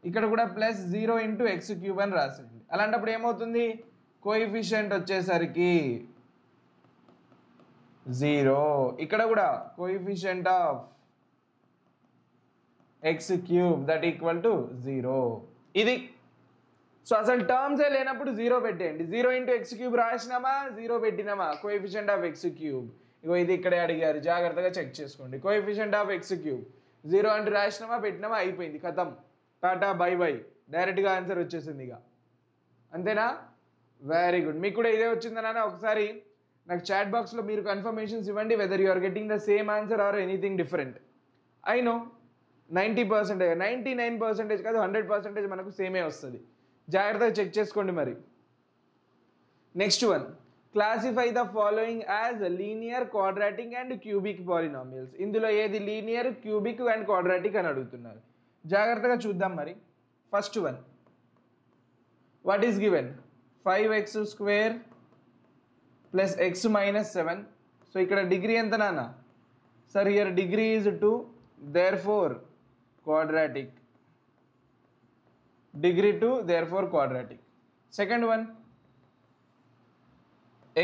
ఇక్కడ కూడా ప్లస్ 0 ఇంటూ ఎక్స్ క్యూబ్ అని రాసేయండి. అలాంటప్పుడు ఏమవుతుంది, కోఎఫిషియంట్ వచ్చేసరికి 0. ఇక్కడ కూడా coefficient of x cube that equal to 0. ఇది సో అసలు టర్మ్సే లేనప్పుడు 0 పెట్టేయండి. 0 ఇంటూ ఎక్స్ క్యూబ్ రాసినామా, 0 పెట్టినామా, కోఎఫిషియంట్ ఆఫ్ ఎక్స్ క్యూబ్. ఇగో ఇది ఇక్కడే అడిగారు, జాగ్రత్తగా చెక్ చేసుకోండి. కోఎఫిషియంట్ ఆఫ్ ఎక్స్ క్యూబ్ 0 అంటూ రాసినామా, పెట్టినామా, అయిపోయింది, ఖతం, టాటా బై బై, డైరెక్ట్గా ఆన్సర్ వచ్చేసింది. ఇక అంతేనా, వెరీ గుడ్. మీకు కూడా ఇదే వచ్చిందనా, ఒకసారి నాకు చాట్ బాక్స్లో మీరు కన్ఫర్మేషన్స్ ఇవ్వండి whether you are getting the same answer or anything different. I know 90%, 99% కాదు, 100% మనకు సేమే వస్తుంది. జాగ్రత్తగా చెక్ చేసుకోండి. మరి next one, classify the following as linear, quadratic and cubic polynomials. ఇందులో ఏది లీనియర్, క్యూబిక్ అండ్ క్వాడ్రాటిక్ అని అడుగుతున్నారు. జాగ్రత్తగా చూద్దాం. మరి first one, what is given, 5x square plus x minus 7. So ఇక్కడ డిగ్రీ ఎంత నాన్న, sir here degree is 2, therefore quadratic. Degree 2, therefore quadratic. Second one,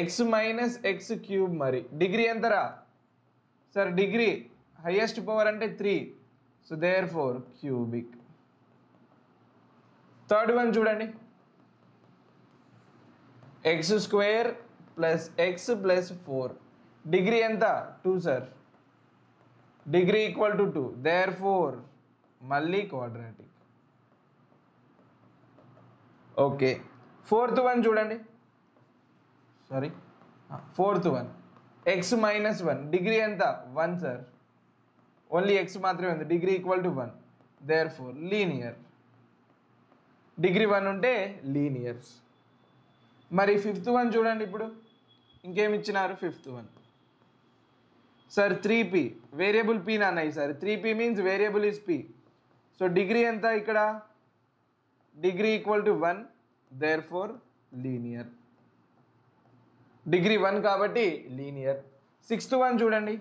x minus x cube, మరి డిగ్రీ ఎంతరా సార్, డిగ్రీ హైయెస్ట్ పవర్ అంటే 3, so therefore cubic. Third one చూడండి, x square plus x plus 4, degree ఎంత 2 sir, degree equal to 2, there four మళ్ళీ క్వాడ్రాటిక్. ఓకే, ఫోర్త్ వన్ చూడండి, sorry fourth one, x minus 1, degree ఎంత 1 సార్, ఓన్లీ ఎక్స్ మాత్రమే ఉంది, degree equal to 1, therefore linear. Degree 1 ఉంటే లీనియర్. మరి ఫిఫ్త్ వన్ చూడండి. ఇప్పుడు ఇంకేమి ఇచ్చినారు? Fifth one sir 3p, variable p నాన్న ఈసారి. 3p means variable is p. So degree ఎంత ఇక్కడ? Degree equal to 1, therefore linear. Degree 1 కాబట్టి లీనియర్. సిక్స్త్ వన్ చూడండి,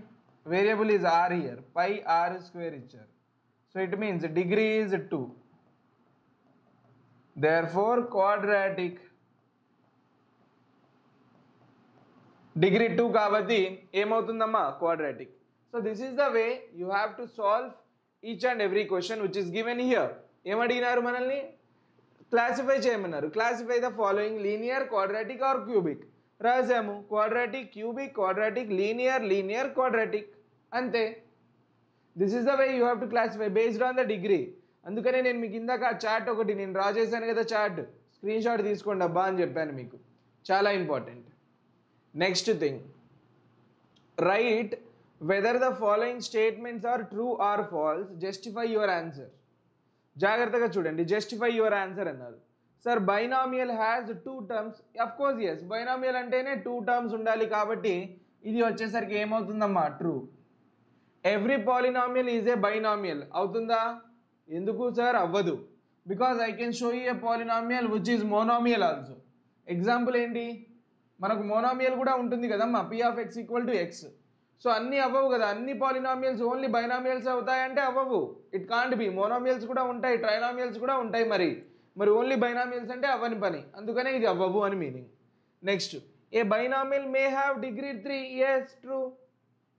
variable is r here, pi r² ఇచ్చారు. So it means degree is 2, therefore quadratic. Degree 2 కాబట్టి ఏమవుతుందమ్మా? Quadratic. So this is the way you have to solve each and every question which is given here. ఏమడిగినారు మనల్ని? క్లాసిఫై చేయమన్నారు. Classify the following: linear, quadratic or cubic. రాసాము quadratic, cubic, quadratic, linear, linear, quadratic, అంతే. This is the way you have to classify based on the degree. అందుకనే నేను మీకు ఇందాక చార్ట్ ఒకటి నేను డ్రా చేశాను కదా, చార్ట్ స్క్రీన్ షాట్ తీసుకోండి అబ్బా అని చెప్పాను మీకు, చాలా important. Next thing, write whether the following statements are true or false, justify your answer. జాగ్రత్తగా చూడండి, జస్టిఫై యువర్ ఆన్సర్ అన్నారు. Sir binomial has 2 terms. Of course yes, binomial అంటేనే 2 టర్మ్స్ ఉండాలి కాబట్టి ఇది వచ్చేసరికి ఏమవుతుందమ్మా? True. Every polynomial is a binomial అవుతుందా? ఎందుకు సార్? అవ్వదు. Because I can show you a polynomial which is monomial also. Example ఏంటి? మనకు మోనామియల్ కూడా ఉంటుంది కదమ్మా, p of x equal to x. So అన్నీ అవ్వవు కదా, అన్ని పాలినామియల్స్ ఓన్లీ బైనామియల్స్ అవుతాయంటే అవ్వవు. It can't be. మోనామియల్స్ కూడా ఉంటాయి, ట్రైనామియల్స్ కూడా ఉంటాయి. మరి ఓన్లీ బైనామియల్స్ అంటే అవ్వని పని, అందుకనే ఇది అవ్వవు అని meaning. Next, a binomial may have degree 3. Yes, true.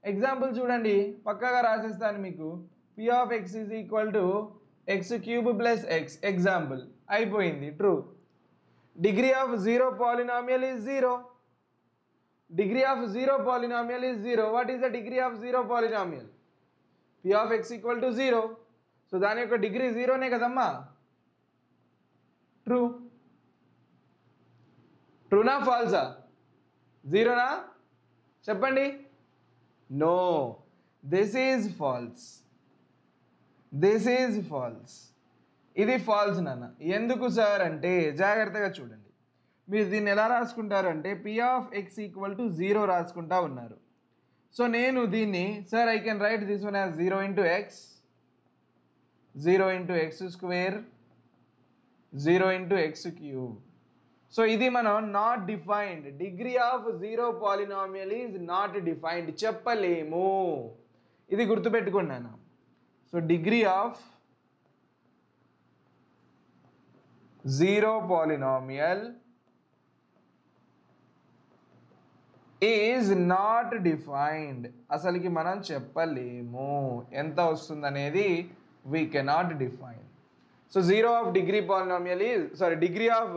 Example చూడండి, పక్కాగా రాసేస్తాను మీకు. p of x is equal to x³ plus x. Example అయిపోయింది, true. Degree of 0 polynomial is 0. Degree of 0 polynomial is 0. What is the degree of 0 polynomial? p of x equal to 0. So దాని యొక్క డిగ్రీ 0నే కదమ్మా. ట్రూ. ట్రూనా ఫాల్సా? 0నా? చెప్పండి. No, this is false. This is false. ఇది ఫాల్స్ నాన్న. ఎందుకు సార్ అంటే జాగ్రత్తగా చూడండి. మీరు దీన్ని ఎలా రాసుకుంటారంటే p of x equal to 0 రాసుకుంటా ఉన్నారు. సో నేను దీన్ని sir I can write this one as 0 into x, 0 into x square, 0 into x cube. So ఇది మనం not defined. Degree of 0 polynomial is not defined, చెప్పలేము. ఇది గుర్తుపెట్టుకున్నాను. So degree of 0 polynomial is not defined. అసలుకి మనం చెప్పలేము ఎంత వస్తుంది అనేది. We cannot define. So 0 of degree polynomial is degree of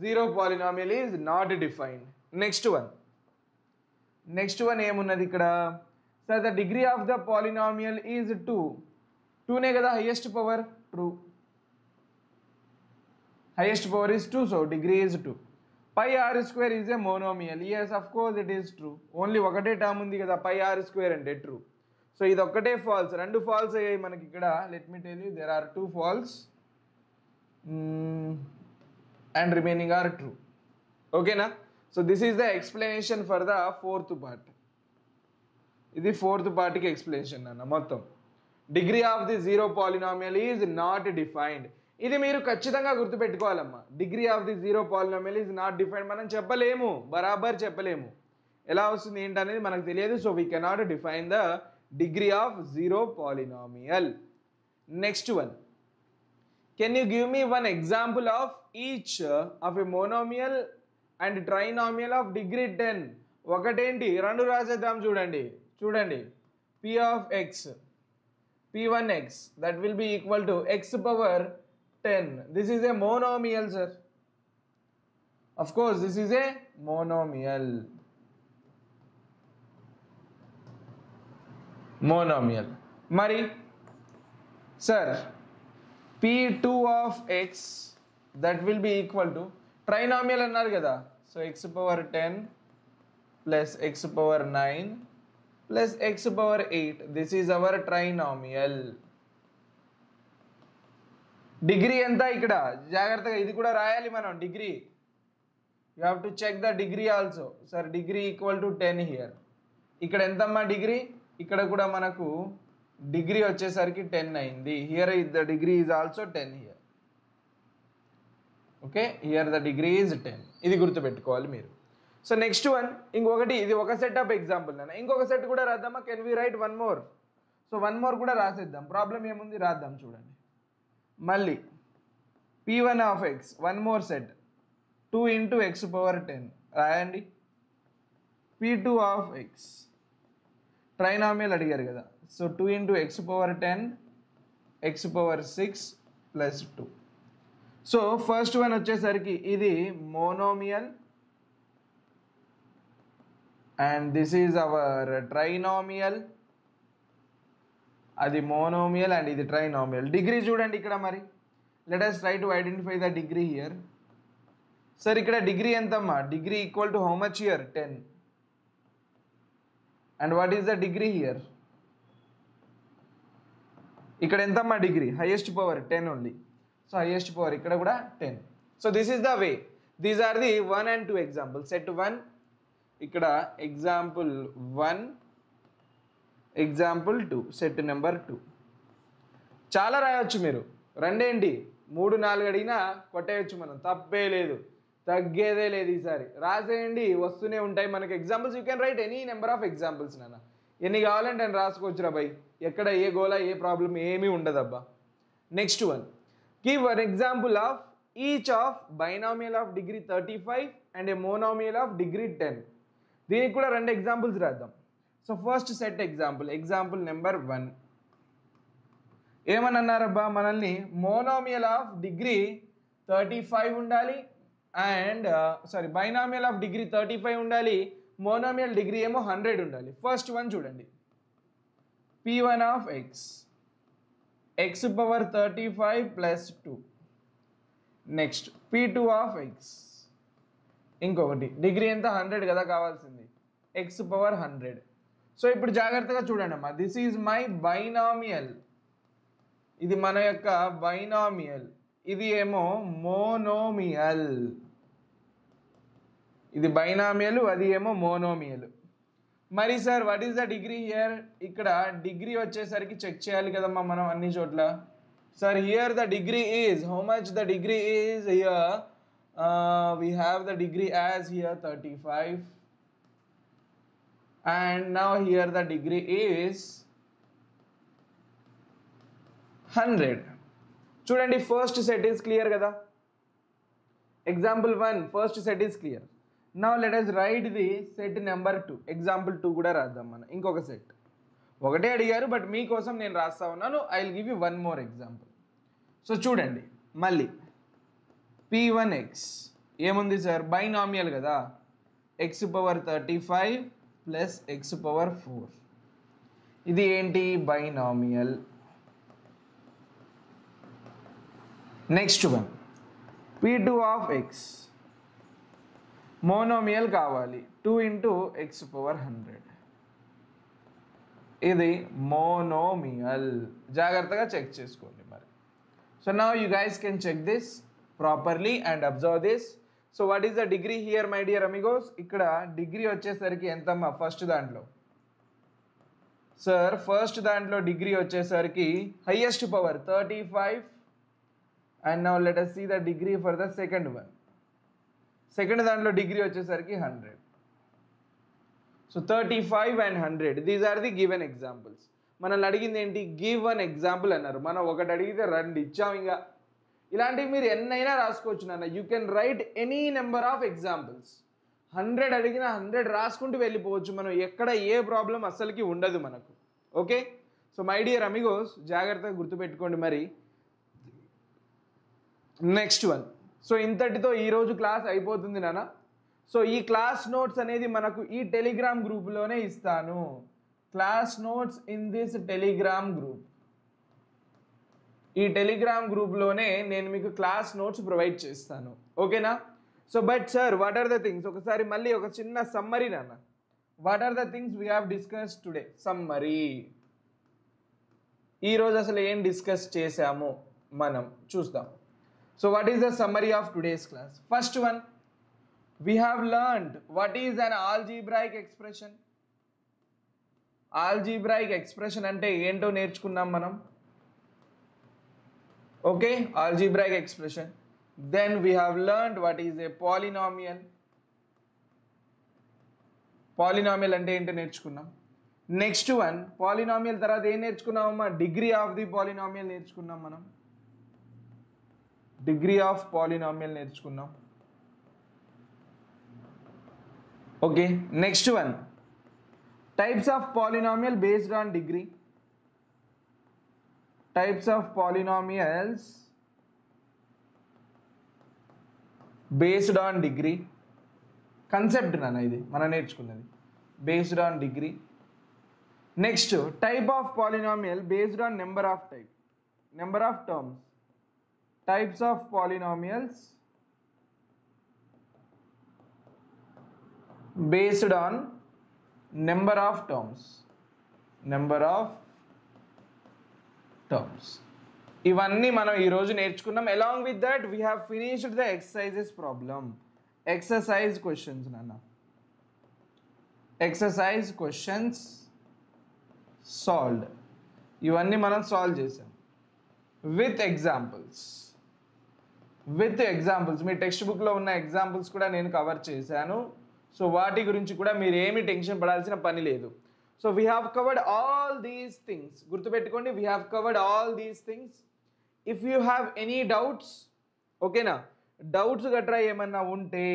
0 polynomial is not defined. Next one ఏమున్నది ఇక్కడ? Sir the degree of the polynomial is 2. 2నే కదా highest power. True. Highest power is 2, so degree is 2. pi r² is a monomial. Yes, of course it is true. Only ఒకటే టర్మ్ ఉంది కదా pi r² అంటే ట్రూ. సో ఇది ఒక్కటే ఫాల్స్. 2 ఫాల్స్ అయ్యాయి మనకి ఇక్కడ. Let me tell you, there are 2 false and remaining are true. ఓకేనా? So this is the explanation for the 4th part. ఇది 4th పార్ట్కి ఎక్స్ప్లెనేషన్ అన్న మొత్తం. Degree of the 0 polynomial is not defined. ఇది మీరు ఖచ్చితంగా గుర్తుపెట్టుకోవాలమ్మా. Degree of the 0 polynomial is not defined. మనం చెప్పలేము, బరాబర్ చెప్పలేము. ఎలా వస్తుంది ఏంటనేది మనకు తెలియదు. So we cannot define the degree of 0 polynomial. Next one, can you give me one example of each of a monomial and trinomial of degree 10? ఒకటేంటి, 2 రాసేద్దాం. చూడండి p of x, p1x, that will be equal to x power 10. This is a monomial, sir. Of course, this is a monomial. Mari, sir, p2 of x, that will be equal to trinomial annar kada. So x power 10 plus x power 9 plus x power 8. This is our trinomial. Degree ఎంత ఇక్కడ జాగ్రత్తగా ఇది కూడా రాయాలి మనం degree. You have to check the degree also. Sir degree equal to 10 here. ఇక్కడ ఎంతమ్మా డిగ్రీ, ఇక్కడ కూడా మనకు డిగ్రీ వచ్చేసరికి 10 అయింది. Here the degree is also 10 here. Okay, here the degree is 10. ఇది గుర్తుపెట్టుకోవాలి మీరు. సో నెక్స్ట్ వన్ ఇంకొకటి, ఇది ఒక సెట్ ఆఫ్ ఎగ్జాంపుల్ నాన్న. ఇంకొక సెట్ కూడా రాద్దామా? Can we write one more? So one more కూడా రాసేద్దాం, ప్రాబ్లం ఏముంది రాద్దాం చూడండి. మళ్ళీ p1 of x, one more set 2 into x power 10 రాయండి. p2 of x ట్రైనామియల్ అడిగారు కదా, so 2 into x power 10 x power 6 plus 2. So first one వచ్చేసరికి ఇది monomial and this is our trinomial. అది మోనోమియల్ అండ్ ఇది ట్రైనామియల్. డిగ్రీ చూడండి ఇక్కడ మరి. Let us try to identify the degree here. Sir ఇక్కడ డిగ్రీ ఎంతమ్మా? Degree equal to how much here? 10. And what is the degree here? ఇక్కడ ఎంతమ్మా degree? Highest power 10 only. So highest power ఇక్కడ కూడా 10. So this is the way. These are the 1 and 2 example. Set 1 ఇక్కడ ఎగ్జాంపుల్ 1, ఎగ్జాంపుల్ 2, సెట్ నెంబర్ 2. చాలా రాయొచ్చు మీరు, రెండేంటి 3 4 అడిగినా కొట్టేయచ్చు మనం, తప్పే లేదు, తగ్గేదే లేదు. ఈసారి రాసేయండి, వస్తూనే ఉంటాయి మనకి examples. You can right any number of examples నాన్న, ఎన్ని కావాలంటే నేను రాసుకోవచ్చు రా భయ్. ఎక్కడ ఏ గోలా ఏ ప్రాబ్లం ఏమీ ఉండదబ్బా. Next one, give one example of each of binomial of degree 35 and a monomial of degree 10. దీనికి కూడా 2 ఎగ్జాంపుల్స్ రాద్దాం. So first set example, example number 1. ఏమని అన్నారబ్బా మనల్ని? మోనోమియల్ ఆఫ్ డిగ్రీ 35 ఉండాలి అండ్ బైనామియల్ ఆఫ్ డిగ్రీ 35 ఉండాలి, మోనోమియల్ డిగ్రీ ఏమో 100 ఉండాలి. ఫస్ట్ వన్ చూడండి, p1 of x power 35 plus 2. Next p2 of x, ఇంకొకటి డిగ్రీ ఎంత? 100 కదా కావాల్సింది, x power 100. సో ఇప్పుడు జాగ్రత్తగా చూడండి అమ్మా, దిస్ ఈజ్ మై బైనామియల్. ఇది మన యొక్క బైనామియల్, ఇది ఏమో మోనోమియల్. ఇది బైనామియల్, అది ఏమో మోనోమియల్. మరి sir what is the degree here? ఇక్కడ డిగ్రీ వచ్చేసరికి చెక్ చేయాలి కదమ్మా మనం అన్ని చోట్ల. Sir here the degree is, how much the degree is here? we have the degree as here 35 and now here the degree is 100. చూడండి ఫస్ట్ సెట్ ఈస్ క్లియర్ కదా. Example 1 first set is clear. Now let us right the set number 2. Example 2 కూడా రాద్దాం మనం. ఇంకొక సెట్ ఒకటే అడిగారు బట్ మీకోసం నేను రాస్తా ఉన్నాను. I will give you one more example. So చూడండి మళ్ళీ p1x ఏముంది సార్? బైనామియల్ కదా, x power 35 plus x power 4. ఇది ఏంటి? Binomial. Next one p2 of x, monomial కావాలి, 2 into x power 100. ఇది మోనోమియల్. జాగ్రత్తగా చెక్ చేసుకోండి మరి. So now you guys can check this properly and observe this. So what is the degree here my dear amigos? ఇక్కడ డిగ్రీ వచ్చేసరికి ఎంతమ్మా ఫస్ట్ దాంట్లో? సార్ ఫస్ట్ దాంట్లో డిగ్రీ వచ్చేసరికి highest power 35 and now let us see the degree for the second one. Second దాంట్లో డిగ్రీ వచ్చేసరికి 100. So 35 and 100 these are the given examples. మనల్ని అడిగింది ఏంటి? గివ్ వన్ ఎగ్జాంపుల్ అన్నారు. మనం ఒకటి అడిగితే 2 ఇచ్చాం. ఇంకా ఇలాంటివి మీరు ఎన్నైనా రాసుకోవచ్చు నాన్న. You can right any number of examples. 100 అడిగినా 100 రాసుకుంటూ వెళ్ళిపోవచ్చు మనం. ఎక్కడ ఏ ప్రాబ్లం అస్సలకి ఉండదు మనకు. Okay, so my dear Amigos జాగ్రత్తగా గుర్తుపెట్టుకోండి మరి. Next one. సో ఇంతటితో ఈరోజు క్లాస్ అయిపోతుంది నాన్న. సో ఈ క్లాస్ నోట్స్ అనేది మనకు ఈ టెలిగ్రామ్ గ్రూప్లోనే ఇస్తాను. Class notes in this Telegram group. ఈ టెలిగ్రామ్ గ్రూప్లోనే నేను మీకు క్లాస్ నోట్స్ ప్రొవైడ్ చేస్తాను. ఓకేనా? So but sir what are the things? ఒకసారి మళ్ళీ ఒక చిన్న సమ్మరీ నాన్న. What are the things we have discuss today? Summary. ఈరోజు అసలు ఏం డిస్కస్ చేసాము మనం చూద్దాం. So what is the summary of today's class? First one, we have learned what is an algebraic expression. Algebraic expression అంటే ఏంటో నేర్చుకున్నాం మనం. Okay, algebraic expression. Then we have learned what is a polynomial. Polynomial అంటే ఏంటో నేర్చుకున్నాం. నెక్స్ట్ వన్, పాలినామియల్ తర్వాత ఏం నేర్చుకున్నామమ్మా? డిగ్రీ ఆఫ్ ది పాలినామియల్ నేర్చుకున్నాం మనం. డిగ్రీ ఆఫ్ పాలినామియల్ నేర్చుకున్నాం. Okay, next one, types of polynomial based on degree. Types of polynomials based on degree. Concept నాన్న ఇది మనం నేర్చుకున్నది, based on degree. Next, type of polynomial based on number of terms. Types of polynomials based on number of terms. ఇవన్నీ మనం ఈరోజు నేర్చుకున్నాం. Along with that we have finished the exercises problem. Exercise questions నాన్న, ఎక్సర్సైజ్ క్వశ్చన్స్ సాల్వ్డ్. ఇవన్నీ మనం సాల్వ్ చేసాం విత్ ఎగ్జాంపుల్స్. మీ టెక్స్ట్ బుక్లో ఉన్న ఎగ్జాంపుల్స్ కూడా నేను కవర్ చేశాను. సో వాటి గురించి కూడా మీరు ఏమి టెన్షన్ పడాల్సిన పని లేదు. So we have covered all these things. గుర్తుపెట్టుకోండి, we have covered all these things. If you have any doubts, ఓకేనా, డౌట్స్ గట్రా ఏమన్నా ఉంటే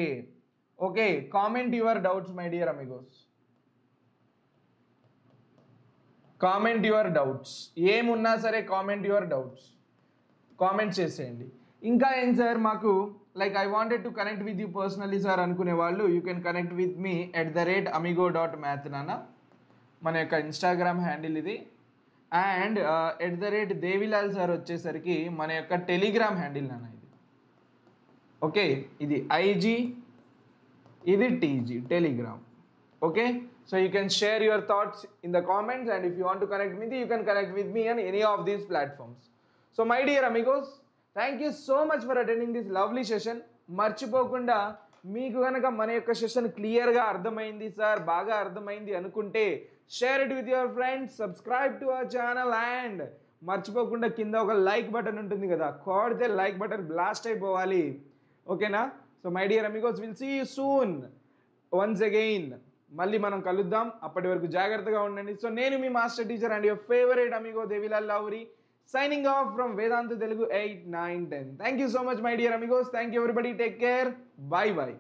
okay, comment your doubts my dear amigos. Comment your doubts, ఏమున్నా సరే కామెంట్ యువర్ డౌట్స్, కామెంట్ చేసేయండి. ఇంకా ఏం సార్ మాకు like I wanted to connect with you personally sir అనుకునే వాళ్ళు, you can connect with me @amigo.math నాన్న, మన యొక్క ఇన్స్టాగ్రామ్ హ్యాండిల్ ఇది. అండ్ @దేవిలాల్ సార్ వచ్చేసరికి మన యొక్క టెలిగ్రామ్ హ్యాండిల్ నాన్న ఇది. ఓకే, ఇది IG, ఇది TG, Telegram. Okay, so you can share your thoughts in the comments, and if you want to connect with you can connect with me on any of these platforms. So my dear Amigos, thank you so much for attending this lovely session. మర్చిపోకుండా మీకు కనుక మన యొక్క సెషన్ క్లియర్గా అర్థమైంది సార్, బాగా అర్థమైంది అనుకుంటే share it with your friends, subscribe to our channel, and మర్చిపోకుండా కింద ఒక లైక్ బటన్ ఉంటుంది కదా, కొడితే లైక్ బటన్ బ్లాస్ట్ అయిపోవాలి. ఓకేనా? So my dear amigos, will see you soon once again. మళ్ళీ మనం కలుద్దాం. అప్పటి వరకు జాగ్రత్తగా ఉండండి. సో నేను మీ master teacher and your favourite amigo Devilal Lavuri, signing off from Vedanta Telugu 8, 9, 10. Thank you so much my dear amigos. Thank you everybody. Take care. Bye bye.